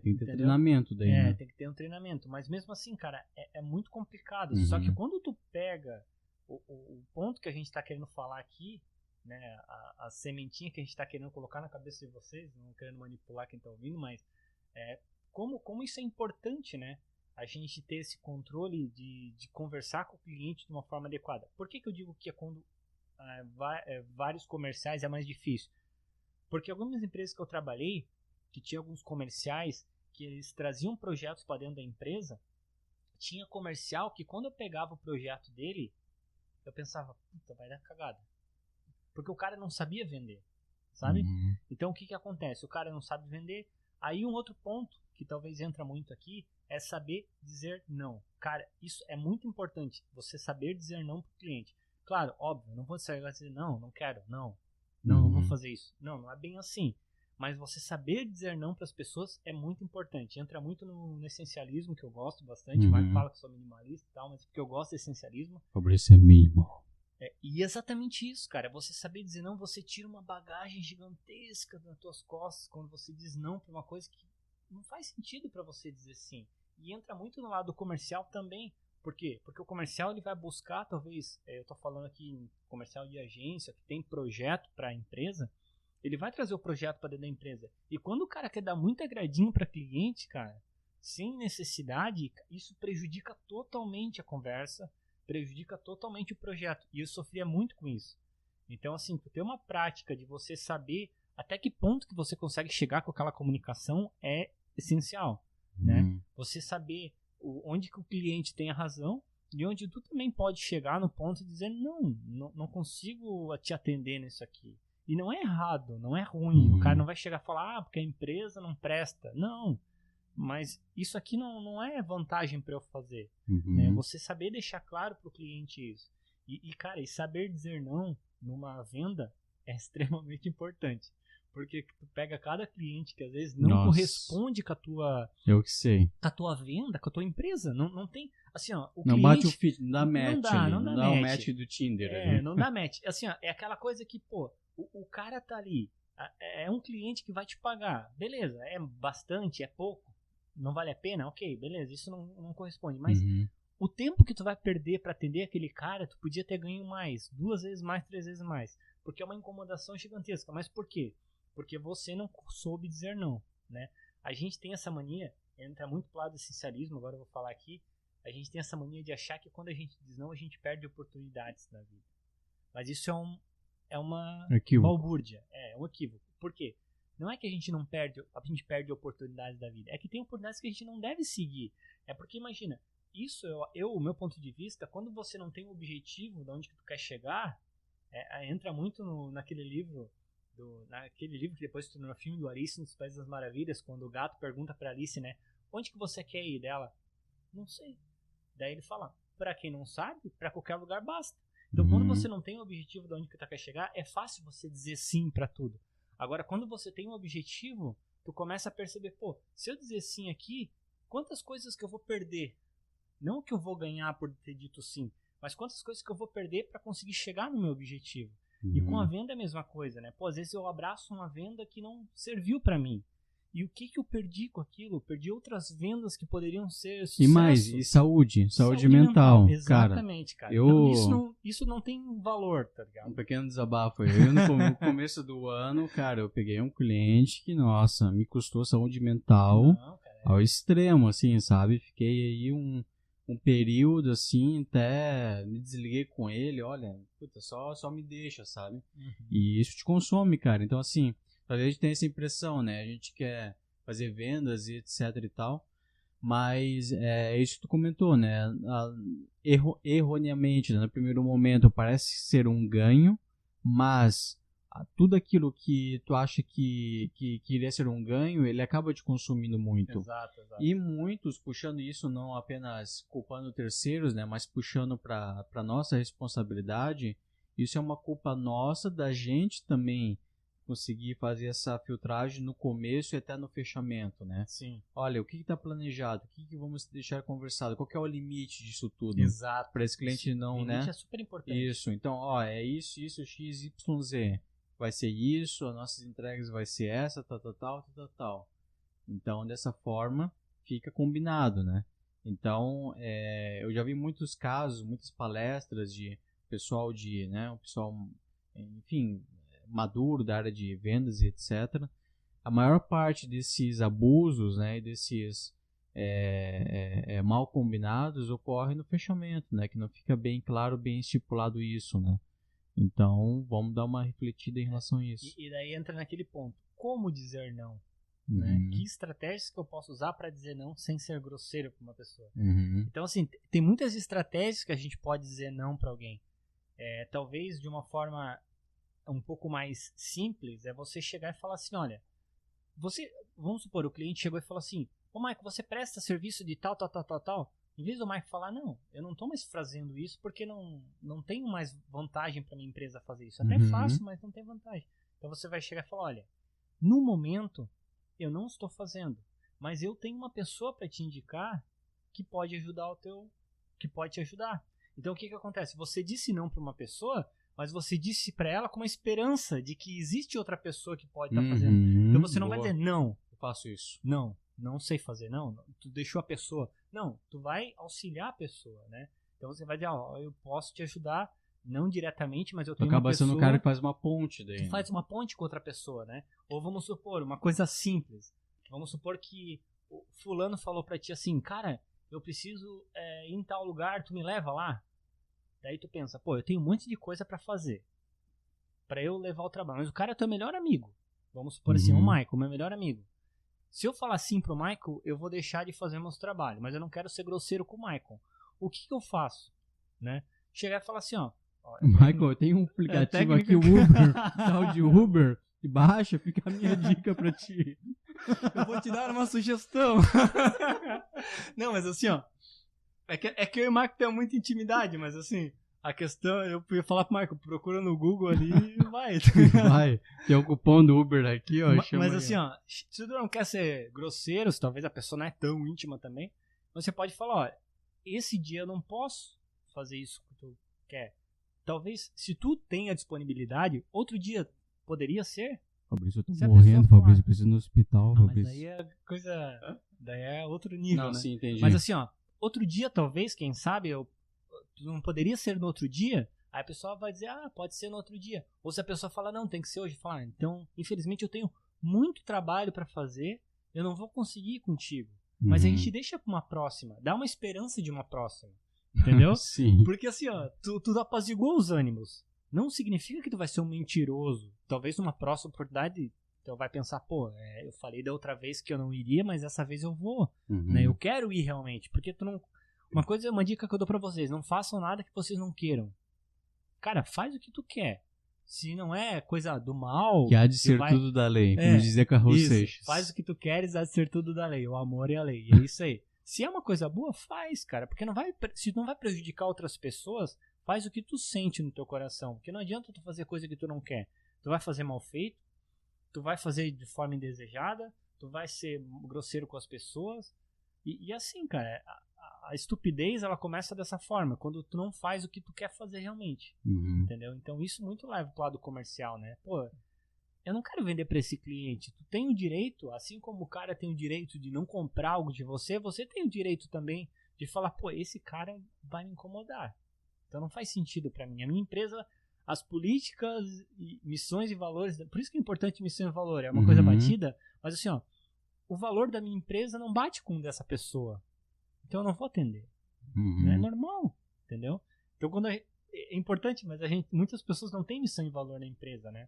B: Tem que ter treinamento daí, né?
A: Tem que ter um treinamento, mas mesmo assim, cara, é muito complicado. Só que quando tu pega o ponto que a gente está querendo falar aqui, né, a sementinha que a gente está querendo colocar na cabeça de vocês, não querendo manipular quem está ouvindo, mas como isso é importante, né? A gente ter esse controle de conversar com o cliente de uma forma adequada. Por que eu digo que é quando vários comerciais é mais difícil? Porque algumas empresas que eu trabalhei, que tinha alguns comerciais que eles traziam projetos para dentro da empresa, tinha comercial que quando eu pegava o projeto dele, eu pensava, puta, vai dar cagada. Porque o cara não sabia vender, sabe? Então o que acontece? O cara não sabe vender. Aí um outro ponto que talvez entra muito aqui é saber dizer não. Cara, isso é muito importante. Você saber dizer não para o cliente. Claro, óbvio, não vou dizer não quero, não vou fazer isso. Não é bem assim. Mas você saber dizer não para as pessoas é muito importante. Entra muito no essencialismo, que eu gosto bastante. O Marco fala que eu sou minimalista e tal, mas porque eu gosto de essencialismo.
B: Fabrício é mínimo.
A: E exatamente isso, cara. Você saber dizer não, você tira uma bagagem gigantesca das tuas costas quando você diz não para uma coisa que não faz sentido para você dizer sim. E entra muito no lado comercial também. Por quê? Porque o comercial ele vai buscar, talvez, eu estou falando aqui em comercial de agência, que tem projeto para a empresa, ele vai trazer o projeto para dentro da empresa. E quando o cara quer dar muito agradinho para cliente, cara, sem necessidade, isso prejudica totalmente a conversa, prejudica totalmente o projeto. E eu sofria muito com isso. Então, assim, ter uma prática de você saber até que ponto que você consegue chegar com aquela comunicação é essencial, né? Você saber onde que o cliente tem a razão e onde tu também pode chegar no ponto de dizer não consigo te atender nisso aqui. E não é errado, não é ruim. O cara não vai chegar e falar, porque a empresa não presta. Não, mas isso aqui não é vantagem para eu fazer. Né? Você saber deixar claro para o cliente isso. Cara, e saber dizer não numa venda é extremamente importante. Porque tu pega cada cliente que às vezes não
B: Nossa.
A: corresponde com a tua...
B: Eu que sei.
A: Com a tua venda, com a tua empresa. Não tem... Assim, ó, o
B: Não
A: cliente...
B: bate o fit, não dá match
A: não dá,
B: ali.
A: não
B: Não
A: dá
B: dá o
A: match.
B: match do Tinder
A: É,
B: ali.
A: não dá match. Assim, ó, é aquela coisa que, pô, o cara tá ali. É um cliente que vai te pagar. Beleza, é bastante, é pouco. Não vale a pena? Ok, beleza, isso não corresponde. Mas o tempo que tu vai perder pra atender aquele cara, tu podia ter ganho mais. 2 vezes mais, 3 vezes mais. Porque é uma incomodação gigantesca. Mas por quê? Porque você não soube dizer não, né? A gente tem essa mania, entra muito pro lado do essencialismo, agora eu vou falar aqui. A gente tem essa mania de achar que quando a gente diz não, a gente perde oportunidades na vida. Mas isso é uma balbúrdia. É um equívoco. Por quê? Não é que a gente perde oportunidades da vida. É que tem oportunidades que a gente não deve seguir. É porque, imagina, isso, o meu ponto de vista, quando você não tem um objetivo de onde que tu quer chegar, entra muito naquele livro, naquele livro que depois se tornou filme do Alice nos Países das Maravilhas, quando o gato pergunta pra Alice, né, onde que você quer ir dela? Não sei. Daí ele fala, pra quem não sabe, pra qualquer lugar basta. Então, quando você não tem um objetivo de onde que tu quer chegar, é fácil você dizer sim pra tudo. Agora, quando você tem um objetivo, tu começa a perceber, pô, se eu dizer sim aqui, quantas coisas que eu vou perder? Não que eu vou ganhar por ter dito sim, mas quantas coisas que eu vou perder para conseguir chegar no meu objetivo. E com a venda é a mesma coisa, né? Pô, às vezes eu abraço uma venda que não serviu para mim. E o que eu perdi com aquilo? Eu perdi outras vendas que poderiam ser sucesso.
B: E mais, e saúde mental.
A: Exatamente, cara. Então, isso não tem valor, tá ligado?
B: Um pequeno desabafo. Eu no começo do ano, cara, eu peguei um cliente que, nossa, me custou saúde mental ao extremo, assim, sabe? Fiquei aí um período, assim, até me desliguei com ele, olha, puta, só me deixa, sabe? E isso te consome, cara. Então, assim, talvez a gente tenha essa impressão, né? A gente quer fazer vendas e etc e tal, mas é isso que tu comentou, né? Erroneamente, né? No primeiro momento parece ser um ganho, mas tudo aquilo que tu acha que iria ser um ganho, ele acaba te consumindo muito.
A: Exato.
B: E muitos puxando isso, não apenas culpando terceiros, né? Mas puxando para nossa responsabilidade, isso é uma culpa nossa, da gente também conseguir fazer essa filtragem no começo e até no fechamento, né?
A: Sim.
B: Olha, o que está planejado? O que vamos deixar conversado? Qual que é o limite disso tudo?
A: Exato.
B: Para esse cliente não,
A: limite,
B: né?
A: Limite é super importante.
B: Isso. Então, ó, é isso, X, Y, Z. Vai ser isso, as nossas entregas vai ser essa, tal. Então, dessa forma, fica combinado, né? Então, eu já vi muitos casos, muitas palestras de pessoal um pessoal, enfim, maduro da área de vendas e etc. A maior parte desses abusos, né, e desses mal combinados ocorre no fechamento, né, que não fica bem claro, bem estipulado isso, né. Então, vamos dar uma refletida em relação a isso.
A: E daí entra naquele ponto, como dizer não? Né? Que estratégias que eu posso usar para dizer não sem ser grosseiro para uma pessoa? Então, assim, tem muitas estratégias que a gente pode dizer não para alguém. Talvez de uma forma um pouco mais simples, é você chegar e falar assim, olha, vamos supor, o cliente chegou e falou assim, ô Maico, você presta serviço de tal. Em vez do Maico falar, não, eu não estou mais fazendo isso porque não tenho mais vantagem para minha empresa fazer isso. Até faço, mas não tem vantagem. Então você vai chegar e falar, olha, no momento eu não estou fazendo, mas eu tenho uma pessoa para te indicar que pode ajudar que pode te ajudar. Então o que acontece? Você disse não para uma pessoa, mas você disse para ela com uma esperança de que existe outra pessoa que pode estar fazendo. Então você não vai dizer não,
B: eu faço isso.
A: Não sei fazer, não, tu deixou a pessoa. Não, tu vai auxiliar a pessoa, né? Então você vai dizer, eu posso te ajudar, não diretamente, mas eu tenho uma pessoa...
B: Tu acaba sendo o cara que faz uma ponte daí.
A: Tu faz uma ponte com outra pessoa, né? Ou vamos supor, uma coisa simples. Vamos supor que o fulano falou pra ti assim, cara, eu preciso ir em tal lugar, tu me leva lá? Daí tu pensa, pô, eu tenho um monte de coisa pra fazer, pra eu levar o trabalho, mas o cara é teu melhor amigo. Vamos supor assim, o Michael, meu melhor amigo. Se eu falar sim pro Michael, eu vou deixar de fazer meus trabalhos, mas eu não quero ser grosseiro com o Michael. O que eu faço? Né? Chegar e falar assim,
B: Michael, eu tenho um aplicativo aqui, o Uber, tal de Uber, e baixa, fica a minha dica pra ti.
A: Eu vou te dar uma sugestão. Não, mas assim, é que eu e o Michael temos muita intimidade, mas assim, A questão, eu ia falar pro Marco, procura no Google ali e vai.
B: Vai, tem o cupom do Uber aqui, ó.
A: Mas assim, ó, se tu não quer ser grosseiro, se talvez a pessoa não é tão íntima também, você pode falar, ó, esse dia eu não posso fazer isso que tu quer. Talvez, se tu tem a disponibilidade, outro dia poderia ser.
B: Fabrício, eu tô
A: Se a
B: morrendo,
A: pessoa
B: Fabrício,
A: falar,
B: preciso ir no hospital,
A: não, mas
B: Fabrício.
A: daí é coisa, daí é outro nível,
B: Não,
A: né?
B: sim, entendi.
A: Mas assim, ó, outro dia talvez, quem sabe, tu não poderia ser no outro dia, aí a pessoa vai dizer, pode ser no outro dia. Ou se a pessoa fala, não, tem que ser hoje, fala, então, infelizmente eu tenho muito trabalho pra fazer, eu não vou conseguir ir contigo. Mas a gente deixa pra uma próxima, dá uma esperança de uma próxima, entendeu?
B: Sim.
A: Porque assim, ó, tu apaziguou os ânimos. Não significa que tu vai ser um mentiroso. Talvez numa próxima oportunidade tu vai pensar, pô, eu falei da outra vez que eu não iria, mas dessa vez eu vou. Né? Eu quero ir realmente. Porque tu não... Uma dica que eu dou pra vocês, não façam nada que vocês não queiram. Cara, faz o que tu quer. Se não é coisa do mal...
B: Que há de ser tudo da lei, como dizia Carlos Seixas.
A: Faz o que tu queres, há de ser tudo da lei. O amor e a lei. E é isso aí. Se é uma coisa boa, faz, cara. Porque se não vai prejudicar outras pessoas, faz o que tu sente no teu coração. Porque não adianta tu fazer coisa que tu não quer. Tu vai fazer mal feito, tu vai fazer de forma indesejada, tu vai ser grosseiro com as pessoas. E assim, cara, a estupidez, ela começa dessa forma. Quando tu não faz o que tu quer fazer realmente. Entendeu? Então isso muito leva pro lado comercial, né? Pô, eu não quero vender para esse cliente. Tu tem o direito, assim como o cara tem o direito de não comprar algo de você, você tem o direito também de falar, pô, esse cara vai me incomodar. Então não faz sentido para mim. A minha empresa, as políticas, missões e valores, por isso que é importante missão e valor, é uma coisa batida, mas assim, ó, o valor da minha empresa não bate com o dessa pessoa. Então eu não vou atender. É normal, entendeu? Então quando é importante, mas muitas pessoas não têm missão e valor na empresa, né?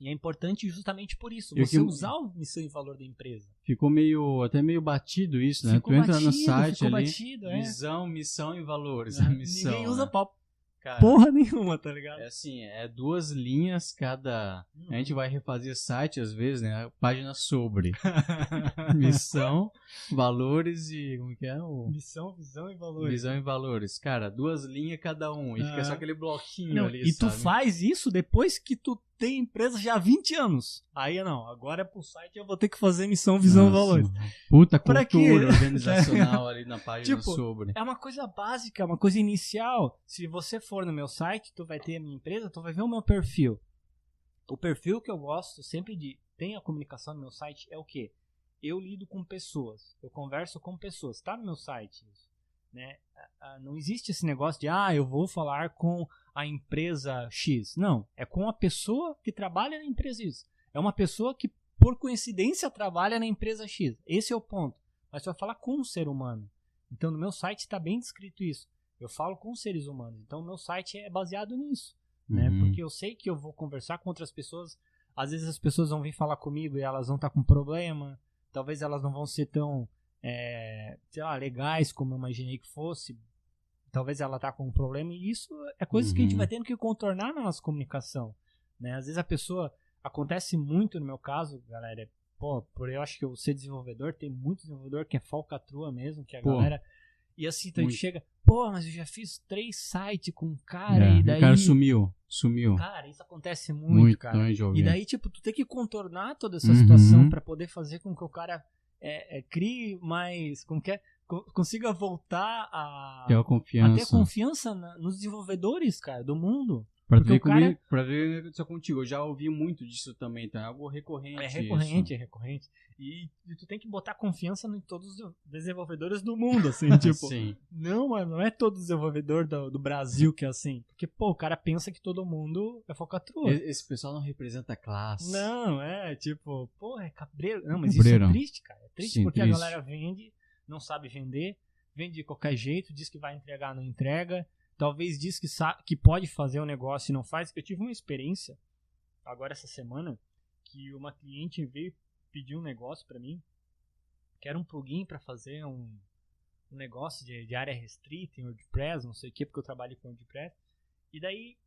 A: E é importante justamente por isso, você usar a missão e valor da empresa.
B: Ficou até meio batido isso, né? Tu entra no site ali, visão, missão e valores. Missão,
A: ninguém usa
B: né?
A: porra nenhuma, tá ligado?
B: É assim, é 2 linhas cada... A gente vai refazer site às vezes, né? Página sobre. Missão, valores e... Como que é?
A: Missão, visão e valores.
B: Visão e valores. Cara, 2 linhas cada um. E fica só aquele bloquinho ali,
A: e
B: sabe?
A: tu faz isso depois que tu tem empresa já há 20 anos. Aí não, agora pro site eu vou ter que fazer missão, visão e valores.
B: Puta cultura organizacional ali na página sobre.
A: É uma coisa básica, uma coisa inicial. Se você for no meu site, tu vai ter a minha empresa, tu vai ver o meu perfil. O perfil que eu gosto sempre de ter a comunicação no meu site é o quê? Eu lido com pessoas, eu converso com pessoas. Tá no meu site isso, né? Não existe esse negócio de eu vou falar com a empresa X. Não, é com a pessoa que trabalha na empresa X. É uma pessoa que, por coincidência, trabalha na empresa X. Esse é o ponto. Mas você vai falar com um ser humano. Então, no meu site está bem descrito isso. Eu falo com seres humanos. Então, o meu site é baseado nisso. Né? Porque eu sei que eu vou conversar com outras pessoas. Às vezes as pessoas vão vir falar comigo e elas vão estar com problema. Talvez elas não vão ser tão, sei lá, legais como eu imaginei que fosse. Talvez ela tá com um problema. E isso é coisa que a gente vai tendo que contornar na nossa comunicação. Né? Às vezes a pessoa... Acontece muito no meu caso, galera. Por eu acho que eu ser desenvolvedor, tem muito desenvolvedor que é falcatrua mesmo, que a galera... E assim, então a gente chega... mas eu já fiz 3 sites com um cara e daí...
B: O cara sumiu.
A: Cara, isso acontece muito, cara. E daí, tipo, tu tem que contornar toda essa situação pra poder fazer com que o cara crie mais... Como que é? Consiga voltar a ter confiança nos desenvolvedores, cara, do mundo.
B: Pra ver isso contigo. Eu já ouvi muito disso também, então é algo recorrente.
A: É recorrente. E tu tem que botar confiança em todos os desenvolvedores do mundo, assim, tipo.
B: Sim.
A: Não, mano, não é todo desenvolvedor do Brasil que é assim. Porque, o cara pensa que todo mundo é falcatrua.
B: Esse pessoal não representa a classe.
A: Não, é cabreiro. Não, mas isso é triste, cara. É triste porque a galera vende, não sabe vender, vende de qualquer jeito, diz que vai entregar, não entrega. Talvez diz que pode fazer um negócio e não faz. Eu tive uma experiência, agora essa semana, que uma cliente veio pedir um negócio pra mim, que era um plugin pra fazer um negócio de área restrita em WordPress, não sei o que, porque eu trabalho com WordPress. E daí,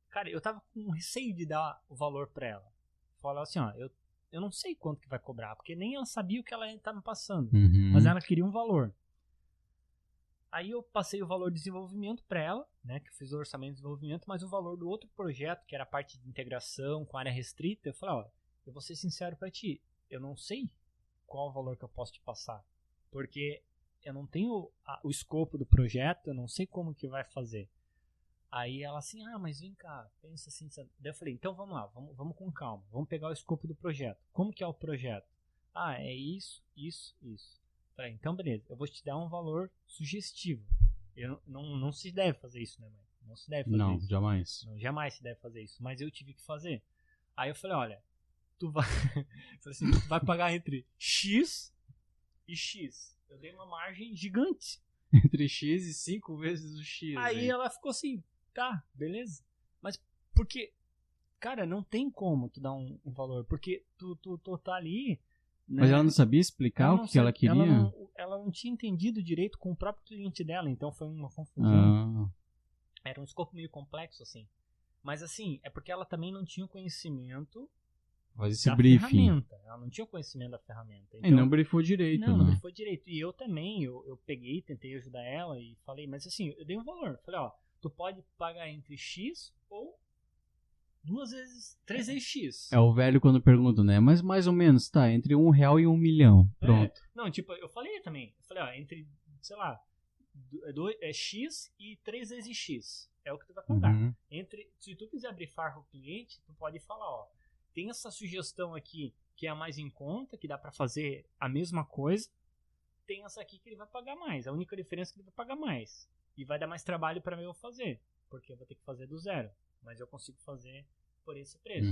A: cara, eu tava com receio de dar o valor pra ela. Falar assim, eu não sei quanto que vai cobrar, porque nem ela sabia o que ela estava me passando, mas ela queria um valor. Aí eu passei o valor de desenvolvimento pra ela, né, que eu fiz o orçamento de desenvolvimento, mas o valor do outro projeto, que era a parte de integração com área restrita, eu falei, ó, eu vou ser sincero pra ti, eu não sei qual o valor que eu posso te passar, porque eu não tenho o escopo do projeto, eu não sei como que vai fazer. Aí ela assim, mas vem cá, pensa assim. Daí eu falei, então vamos lá, vamos com calma, vamos pegar o escopo do projeto. Como que é o projeto? É isso. Falei, então beleza, eu vou te dar um valor sugestivo. Não se deve fazer isso, né, mãe? Não se deve fazer isso.
B: Jamais.
A: Não, jamais se deve fazer isso, mas eu tive que fazer. Aí eu falei, olha, tu vai, tu vai pagar entre X e X. Eu dei uma margem gigante.
B: Entre X e 5 vezes o X.
A: Aí ela ficou assim, tá, beleza. Mas porque, cara, não tem como tu dar um valor, porque tu tá ali, né?
B: Mas ela não sabia explicar o que ela queria?
A: Ela não tinha entendido direito com o próprio cliente dela, então foi uma confusão. Era um escopo meio complexo, assim. Mas assim, é porque ela também não tinha o conhecimento
B: Faz esse briefing.
A: Ferramenta. Ela não tinha o conhecimento da ferramenta. Então,
B: e não briefou direito,
A: Não briefou direito. E eu também, eu peguei, tentei ajudar ela e falei, mas assim, eu dei um valor. Falei, ó, tu pode pagar entre X ou 3 vezes X.
B: É o velho quando pergunta, né? Mas mais ou menos, tá, entre R$1 e 1 milhão. Pronto.
A: Não, tipo, eu falei também. Eu falei, ó, entre, sei lá, X e 3 vezes X. É o que tu vai pagar. Se tu quiser briefar com o cliente, tu pode falar, ó, tem essa sugestão aqui que é a mais em conta, que dá pra fazer a mesma coisa. Tem essa aqui que ele vai pagar mais. A única diferença é que ele vai pagar mais. E vai dar mais trabalho pra eu fazer. Porque eu vou ter que fazer do zero. Mas eu consigo fazer por esse preço.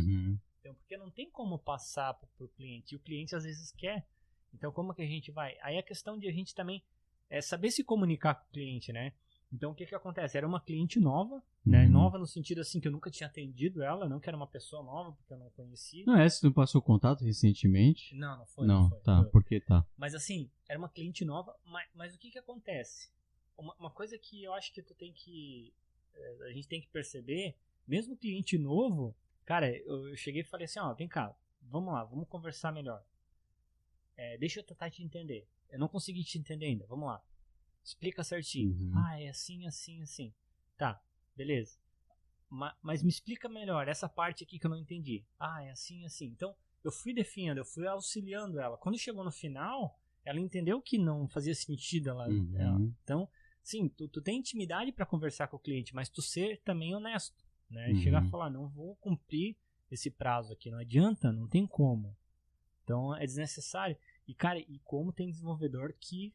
A: Então, porque não tem como passar pro cliente. E o cliente às vezes quer. Então, como que a gente vai? Aí a questão de a gente também é saber se comunicar com o cliente, né? Então, o que acontece? Era uma cliente nova, né? Nova no sentido assim que eu nunca tinha atendido ela, não que era uma pessoa nova, porque eu não conhecia.
B: Não, essa não passou contato recentemente?
A: Não foi.
B: Não
A: foi,
B: tá,
A: foi.
B: Por que tá?
A: Mas assim, era uma cliente nova, mas o que acontece? Uma coisa que eu acho que a gente tem que perceber, mesmo cliente novo, cara, eu cheguei e falei assim, ó, vem cá, vamos lá, vamos conversar melhor. Deixa eu tentar te entender. Eu não consegui te entender ainda, vamos lá. Explica certinho. É assim. Tá, beleza. Mas me explica melhor essa parte aqui que eu não entendi. É assim. Então, eu fui definindo, eu fui auxiliando ela. Quando chegou no final, ela entendeu que não fazia sentido ela. Então, sim, tu tem intimidade para conversar com o cliente, mas tu ser também honesto, né? Chegar a falar, não vou cumprir esse prazo aqui, não adianta, não tem como. Então, é desnecessário. E, cara, como tem desenvolvedor que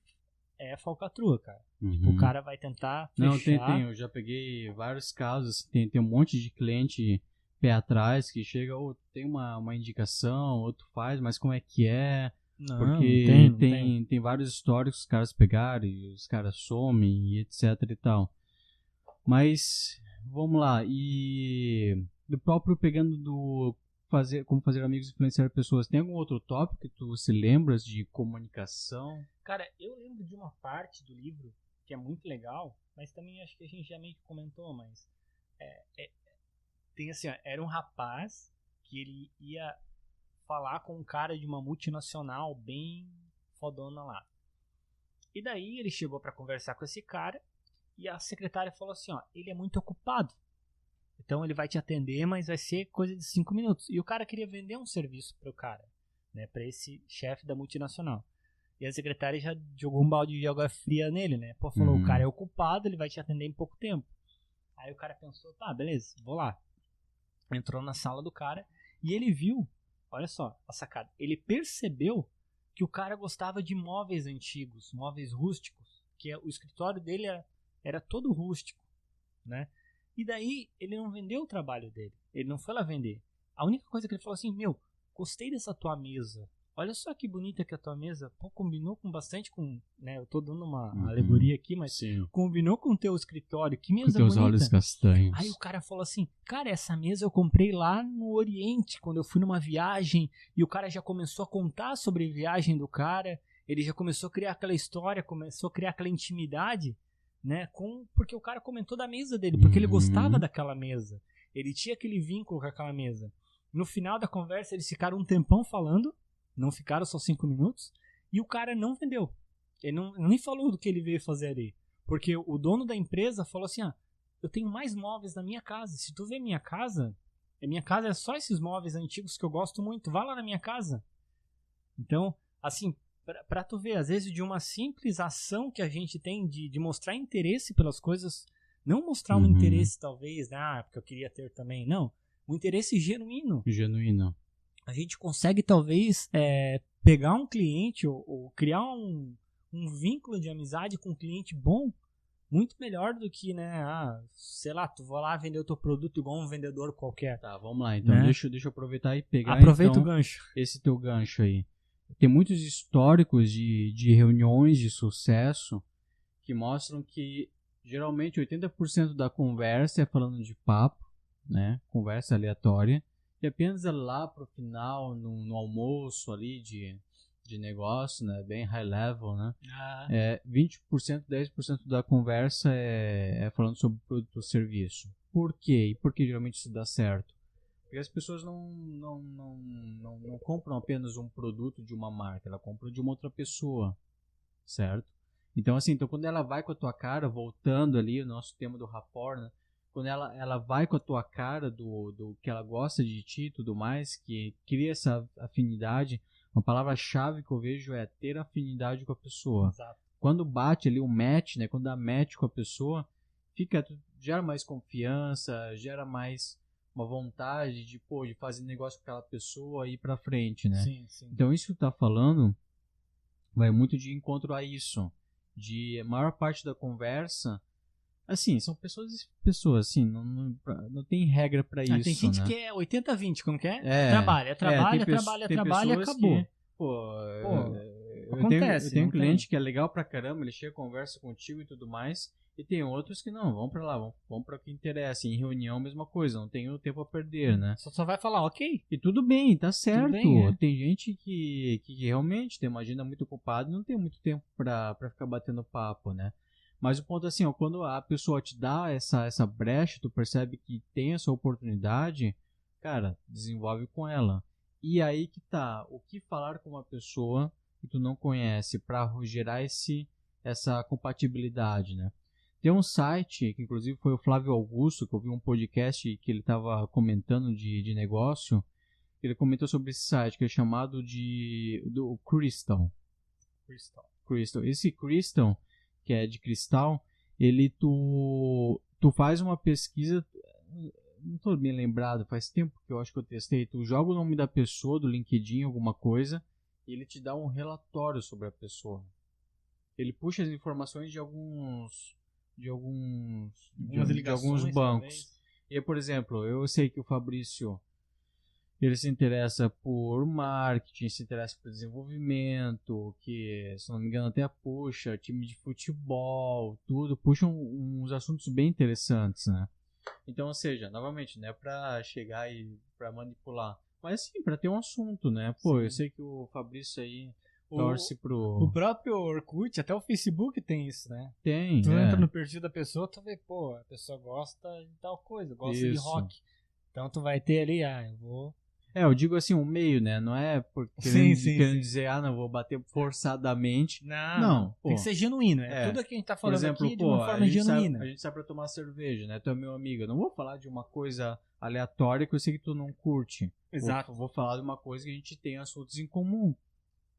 A: é falcatrua, cara. Tipo, o cara vai tentar fechar...
B: Não, tem. Eu já peguei vários casos. Tem um monte de cliente pé atrás que chega, tem uma indicação, outro faz, mas como é que é?
A: Não,
B: porque
A: não tem
B: vários históricos que os caras pegaram e os caras somem e etc e tal. Mas, vamos lá. E do próprio pegando como fazer amigos e influenciar pessoas. Tem algum outro tópico que tu se lembras de comunicação?
A: Cara, eu lembro de uma parte do livro que é muito legal, mas também acho que a gente já meio que comentou, mas tem assim, era um rapaz que ele ia falar com um cara de uma multinacional bem fodona lá. E daí ele chegou pra conversar com esse cara e a secretária falou assim, ó, ele é muito ocupado. Então ele vai te atender, mas vai ser coisa de 5 minutos. E o cara queria vender um serviço pro cara, né, pra esse chefe da multinacional. E a secretária já jogou um balde de água fria nele, né? Pô, falou, o cara é ocupado, ele vai te atender em pouco tempo. Aí o cara pensou, tá, beleza, vou lá. Entrou na sala do cara e ele viu, olha só, a sacada. Ele percebeu que o cara gostava de móveis antigos, móveis rústicos. Que o escritório dele era todo rústico, né? E daí ele não vendeu o trabalho dele. Ele não foi lá vender. A única coisa que ele falou assim, gostei dessa tua mesa. Olha só que bonita que é a tua mesa. Pô, combinou com bastante com... né, eu tô dando uma alegoria aqui, mas
B: sim,
A: combinou com o teu escritório. Que mesa
B: com teus
A: bonita.
B: olhos castanhos.
A: Aí o cara falou assim, cara, essa mesa eu comprei lá no Oriente, quando eu fui numa viagem. E o cara já começou a contar sobre a viagem do cara. Ele já começou a criar aquela história, começou a criar aquela intimidade, né? Porque o cara comentou da mesa dele, porque ele gostava daquela mesa. Ele tinha aquele vínculo com aquela mesa. No final da conversa, eles ficaram um tempão falando. Não ficaram só 5 minutos. E o cara não vendeu. Ele nem falou do que ele veio fazer ali. Porque o dono da empresa falou assim, eu tenho mais móveis na minha casa. Se tu vê minha casa é só esses móveis antigos que eu gosto muito. Vá lá na minha casa. Então, assim, pra tu ver, às vezes de uma simples ação que a gente tem de mostrar interesse pelas coisas, não mostrar um interesse talvez, porque eu queria ter também, não. Um interesse genuíno.
B: Genuíno.
A: A gente consegue talvez pegar um cliente ou criar um vínculo de amizade com um cliente bom, muito melhor do que, né, sei lá, tu vai lá vender o teu produto igual um vendedor qualquer.
B: Tá, vamos lá, então,
A: né?
B: deixa eu aproveitar e pegar
A: Aproveita o gancho.
B: Esse teu gancho aí. Tem muitos históricos de reuniões de sucesso que mostram que geralmente 80% da conversa é falando de papo, né, conversa aleatória, e apenas lá pro final, no almoço ali de negócio, né, bem high level, né, 20%, 10% da conversa é falando sobre produto ou serviço. Por quê? E por que geralmente isso dá certo? Porque as pessoas não compram apenas um produto de uma marca, ela compra de uma outra pessoa, certo? Então, assim, quando ela vai com a tua cara, voltando ali o nosso tema do rapport, né, quando ela vai com a tua cara do que ela gosta de ti e tudo mais, que cria essa afinidade, uma palavra-chave que eu vejo é ter afinidade com a pessoa.
A: Exato.
B: Quando bate ali o match, né, quando dá match com a pessoa, gera mais confiança, gera mais uma vontade de fazer negócio com aquela pessoa e ir pra frente, né?
A: Sim, sim.
B: Então isso que tu tá falando vai muito de encontro a isso. De a maior parte da conversa, assim, são pessoas, assim, não tem regra pra isso,
A: tem gente,
B: né?
A: que é 80-20, como que é?
B: Tem
A: Trabalha, acabou.
B: Eu tenho um cliente que é legal pra caramba, ele chega, conversa contigo e tudo mais, e tem outros que não, vamos pra lá, vamos pra o que interessa. Em reunião, mesma coisa, não tenho tempo a perder, né?
A: Só vai falar, ok.
B: E tudo bem, tá certo.
A: Bem,
B: Tem gente que realmente tem uma agenda muito ocupada e não tem muito tempo pra ficar batendo papo, né? Mas o ponto é assim, quando a pessoa te dá essa brecha, tu percebe que tem essa oportunidade, cara, desenvolve com ela. E aí que tá, o que falar com uma pessoa que tu não conhece pra gerar essa compatibilidade, né? Tem um site, que inclusive foi o Flávio Augusto, que eu vi um podcast que ele estava comentando de negócio, ele comentou sobre esse site, que é chamado do Crystal. Esse Crystal, que é de cristal, tu faz uma pesquisa, não estou bem lembrado, faz tempo que eu acho que eu testei, tu joga o nome da pessoa, do LinkedIn, alguma coisa, e ele te dá um relatório sobre a pessoa. Ele puxa as informações de alguns bancos. Talvez. E, por exemplo, eu sei que o Fabrício, ele se interessa por marketing, se interessa por desenvolvimento, que, se não me engano, até puxa time de futebol, tudo, puxa uns assuntos bem interessantes, né? Então, ou seja, novamente, não é pra chegar e pra manipular, mas sim, pra ter um assunto, né? Sim. Eu sei que o Fabrício aí torce pro...
A: O próprio Orkut, até o Facebook tem isso, né?
B: Tem,
A: Tu entra no perfil da pessoa, tu vê, a pessoa gosta de tal coisa, gosta de rock. Então tu vai ter ali, eu vou...
B: eu digo assim, um meio, né? Não é querendo dizer, não, vou bater forçadamente. Não.
A: Tem que ser genuíno, tudo que a gente tá falando, por exemplo, aqui de uma forma genuína.
B: A gente sai pra tomar cerveja, né? Tu é meu amigo. Eu não vou falar de uma coisa aleatória que eu sei que tu não curte.
A: Exato.
B: Vou falar de uma coisa que a gente tem assuntos em comum.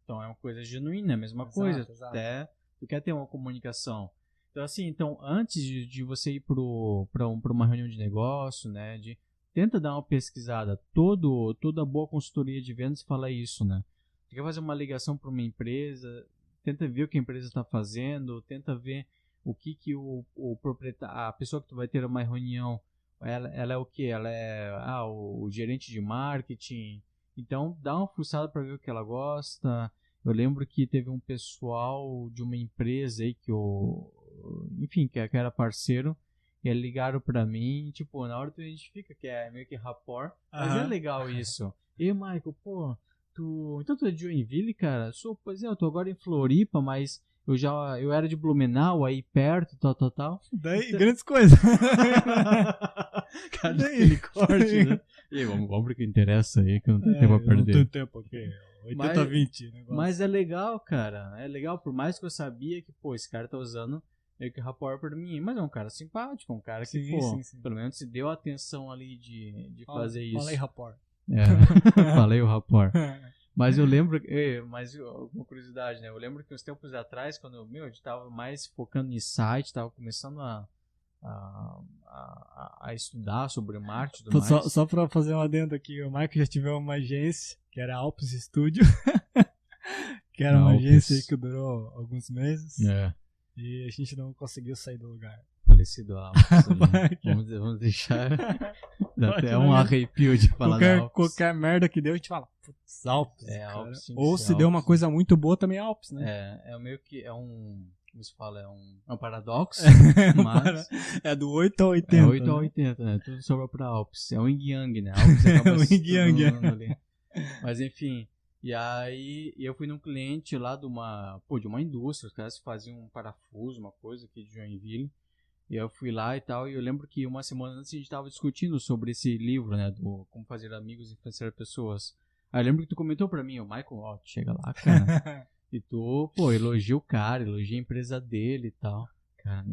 B: Então é uma coisa genuína, é a mesma coisa. Exato. Até tu quer ter uma comunicação. Então assim, antes de você ir pra uma reunião de negócio, né? Tenta dar uma pesquisada. Toda boa consultoria de vendas fala isso, né? Tu quer fazer uma ligação para uma empresa, tenta ver o que a empresa está fazendo, tenta ver o que o proprietário, a pessoa que tu vai ter uma reunião, ela é o quê? Ela é o gerente de marketing. Então, dá uma fuçada para ver o que ela gosta. Eu lembro que teve um pessoal de uma empresa aí que era parceiro, e eles ligaram pra mim, na hora tu identifica que é meio que rapport, mas é legal isso. E Michael, então tu é de Joinville, cara? Pois é, eu tô agora em Floripa, mas eu era de Blumenau, aí perto, tal.
A: Daí, grandes coisas.
B: Cadê aquele corte, né? E aí, vamos pro que interessa aí, que não tem tempo a perder.
A: Não tem tempo aqui, 80-20.
B: Mas é legal, cara. É legal, por mais que eu sabia que, esse cara tá usando meio que rapport pra mim. Mas é um cara simpático, um cara que,
A: Sim.
B: pelo menos se deu atenção ali de fazer isso.
A: Falei rapport.
B: Falei o rapport. Mas eu lembro, uma curiosidade, né? Eu lembro que uns tempos atrás, quando eu estava mais focando em site, estava começando a estudar sobre marketing e tudo mais.
A: Só pra fazer um adendo aqui, o Michael já tive uma agência, que era a Alpes Studio, que era uma agência aí que durou alguns meses, e a gente não conseguiu sair do lugar.
B: Falecido Alpes. Vamos deixar dá até um arrepio de falar da Alpes.
A: Qualquer merda que deu, a gente fala, putz, Alpes.
B: Alpes.
A: Ou se deu uma coisa muito boa, também é Alpes, né?
B: É meio que como se fala, é um paradoxo,
A: mas... É do 8 ao 80.
B: É 8 ao 80, né? Tudo sobra pra Alpes. É o Yin Yang, né? Alpes acaba
A: o Yin Yang,
B: ali. Mas enfim, e aí eu fui num cliente lá de uma indústria, os caras faziam um parafuso, uma coisa aqui de Joinville. E eu fui lá e tal, e eu lembro que uma semana antes a gente tava discutindo sobre esse livro, né, do Como Fazer Amigos e Influenciar Pessoas. Aí eu lembro que tu comentou pra mim, o Michael, chega lá, cara, e tu, elogia o cara, elogia a empresa dele e tal. Cara,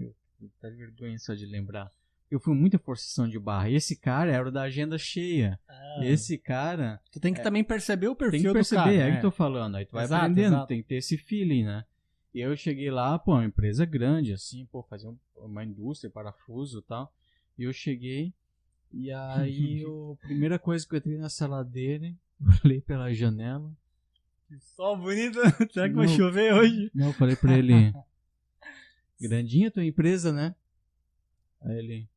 B: tá de vergonha só de lembrar. Eu fui muita forçação de barra. E esse cara era o da agenda cheia. Esse cara...
A: Tu tem que também perceber o perfil do cara.
B: Tem que perceber,
A: né?
B: É que eu tô falando. Aí tu vai aprendendo, tem que ter esse feeling, né? E eu cheguei lá, uma empresa grande, assim, fazia uma indústria, parafuso e tal. E eu cheguei, e aí a primeira coisa que eu entrei na sala dele, olhei pela janela.
A: Que sol bonito, será que vai chover hoje?
B: Não, eu falei pra ele, grandinha tua empresa, né? Aí ele,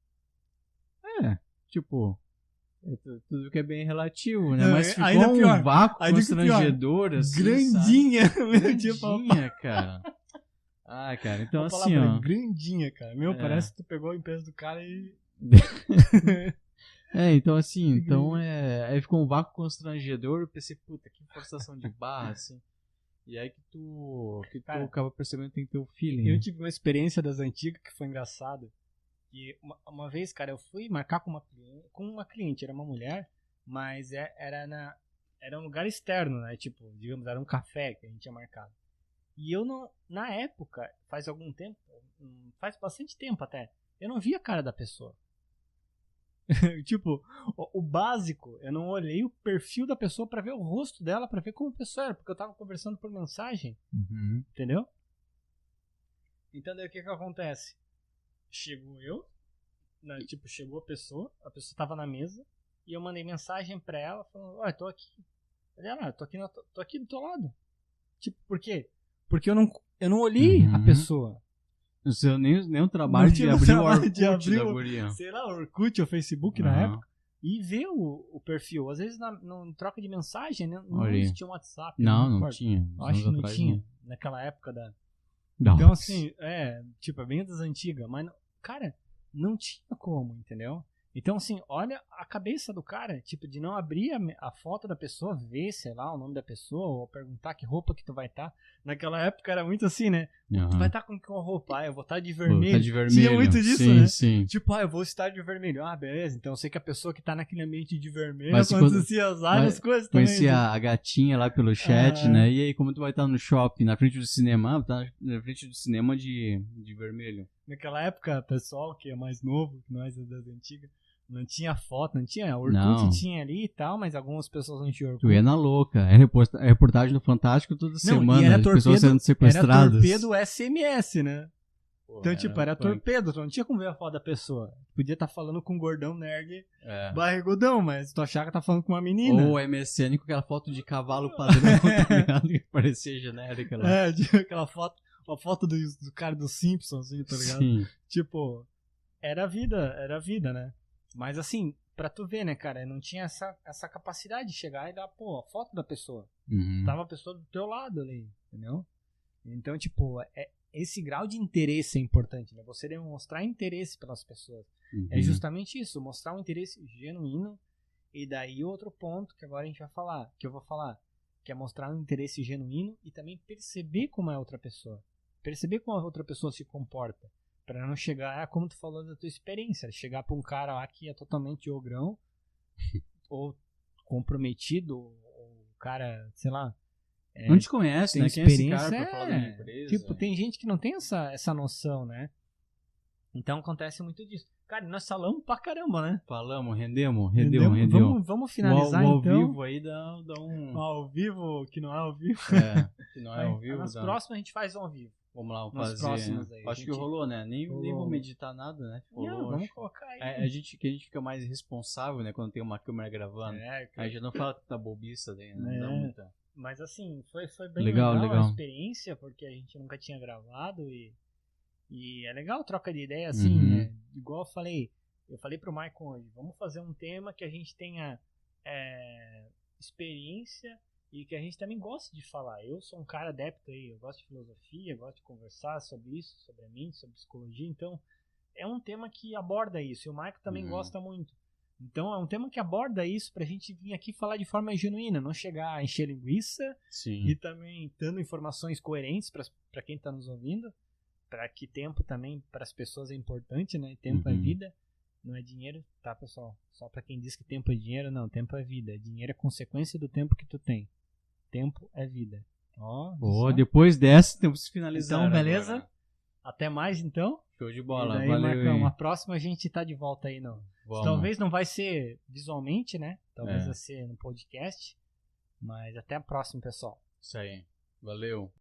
B: tudo que é bem relativo, né? Mas ficou um vácuo constrangedor, assim,
A: grandinha,
B: grandinha, cara. Cara, então assim, ó.
A: Grandinha, cara. Parece que tu pegou a empresa do cara e...
B: então assim, aí ficou um vácuo constrangedor, eu pensei, puta, que forçação de barra, assim. E aí que tu acaba percebendo que tem que ter o feeling.
A: Eu tive uma experiência das antigas que foi engraçada. Que uma vez, cara, eu fui marcar com uma cliente, era uma mulher, mas era um lugar externo, né? Tipo, digamos, era um café que a gente tinha marcado. E eu não, na época, faz bastante tempo até, eu não via a cara da pessoa. Tipo, o básico, eu não olhei o perfil da pessoa pra ver o rosto dela, pra ver como a pessoa era, porque eu tava conversando por mensagem, entendeu? Então daí o que acontece? Chegou chegou a pessoa tava na mesa, e eu mandei mensagem pra ela, falando, olha, tô aqui. Ela, tô aqui do teu lado. Tipo, por quê? Porque eu não olhei a pessoa.
B: Não sei nem o trabalho de abrir o Orkut da guria.
A: Sei lá, o Orkut ou Facebook na época. E ver o perfil. Às vezes, na troca de mensagem, né, não existia um WhatsApp.
B: Não tinha.
A: Acho que não tinha. Naquela época da... Então, assim, é bem das antigas. Mas, cara, não tinha como, entendeu? Então, assim, olha a cabeça do cara, tipo, de não abrir a foto da pessoa, ver, sei lá, o nome da pessoa, ou perguntar que roupa que tu vai estar. Naquela época era muito assim, né? Tu vai estar com que roupa? Eu vou estar de vermelho. Tinha muito disso, né?
B: Sim.
A: Tipo, eu vou estar de vermelho. Beleza. Então eu sei que a pessoa que tá naquele ambiente de vermelho acontecia várias coisas também.
B: Conhecia a gatinha lá pelo chat, né? E aí, como tu vai estar no shopping, na frente do cinema? Tá na frente do cinema de vermelho.
A: Naquela época, pessoal que é mais novo, que nós das antigas, não tinha foto, não tinha. Orkut tinha ali e tal, mas algumas pessoas não tinham Orkut.
B: Tu ia na louca. É reportagem no Fantástico toda semana. As pessoas sendo sequestradas.
A: Era torpedo SMS, né? Então, era torpedo. Tu não tinha como ver a foto da pessoa. Podia estar falando com um gordão nerd barrigudão, mas tu achava que tá falando com uma menina.
B: Ou MSN com aquela foto de cavalo padrão, tá ligado? Que parecia genérica lá.
A: Aquela foto, a foto do cara dos Simpsons, assim, tá ligado?
B: Sim.
A: Tipo, era a vida, né? Mas assim, pra tu ver, né, cara, não tinha essa capacidade de chegar e dar, a foto da pessoa. Tava a pessoa do teu lado ali, entendeu? Então, tipo, esse grau de interesse é importante, né? Você demonstrar interesse pelas pessoas. É justamente isso, mostrar um interesse genuíno. E daí outro ponto que agora a gente vai falar, que eu vou falar, que é mostrar um interesse genuíno e também perceber como é a outra pessoa. Perceber como a outra pessoa se comporta. Pra não chegar, como tu falou da tua experiência, chegar pra um cara lá que é totalmente ogrão, ou comprometido, ou o cara, sei lá,
B: Não te conhece,
A: tem
B: né? Quem é esse
A: experiência,
B: cara pra falar da minha empresa?
A: tipo, tem gente que não tem essa noção, né? Então acontece muito disso. Cara, nós falamos pra caramba, né?
B: Falamos, rendeu.
A: Vamos finalizar
B: o ao
A: então.
B: vivo aí dá um...
A: Ao vivo, que não é ao vivo.
B: que não é ao vivo.
A: Nas próximas a gente faz ao vivo.
B: Vamos lá, vamos
A: Nas
B: fazer.
A: próximas aí,
B: Acho que rolou, né? Nem vamos editar nada, né?
A: Não, vamos colocar aí.
B: A gente fica mais responsável, né? Quando tem uma câmera gravando. Aí já não fala tanta bobiça daí, né? Não dá muita...
A: Mas assim, foi bem
B: legal
A: a experiência, porque a gente nunca tinha gravado e é legal troca de ideia, assim, igual eu falei pro Maicon hoje, vamos fazer um tema que a gente tenha experiência e que a gente também goste de falar. Eu sou um cara adepto aí, eu gosto de filosofia, gosto de conversar sobre isso, sobre a mente, sobre psicologia, então é um tema que aborda isso, e o Maicon também gosta muito. Então é um tema que aborda isso pra gente vir aqui falar de forma genuína, não chegar a encher linguiça.
B: Sim.
A: E também dando informações coerentes pra quem tá nos ouvindo, para que tempo também para as pessoas é importante, né? Tempo é vida, não é dinheiro, tá, pessoal? Só pra quem diz que tempo é dinheiro, não, tempo é vida. Dinheiro é consequência do tempo que tu tem. Tempo é vida.
B: Depois dessa temos que finalizar.
A: Então, beleza?
B: Agora.
A: Até mais, então.
B: Show de bola,
A: e daí,
B: valeu.
A: Marcão, a próxima a gente tá de volta aí, não. Talvez não vai ser visualmente, né? Talvez vai ser no podcast. Mas até a próxima, pessoal.
B: Isso aí. Valeu.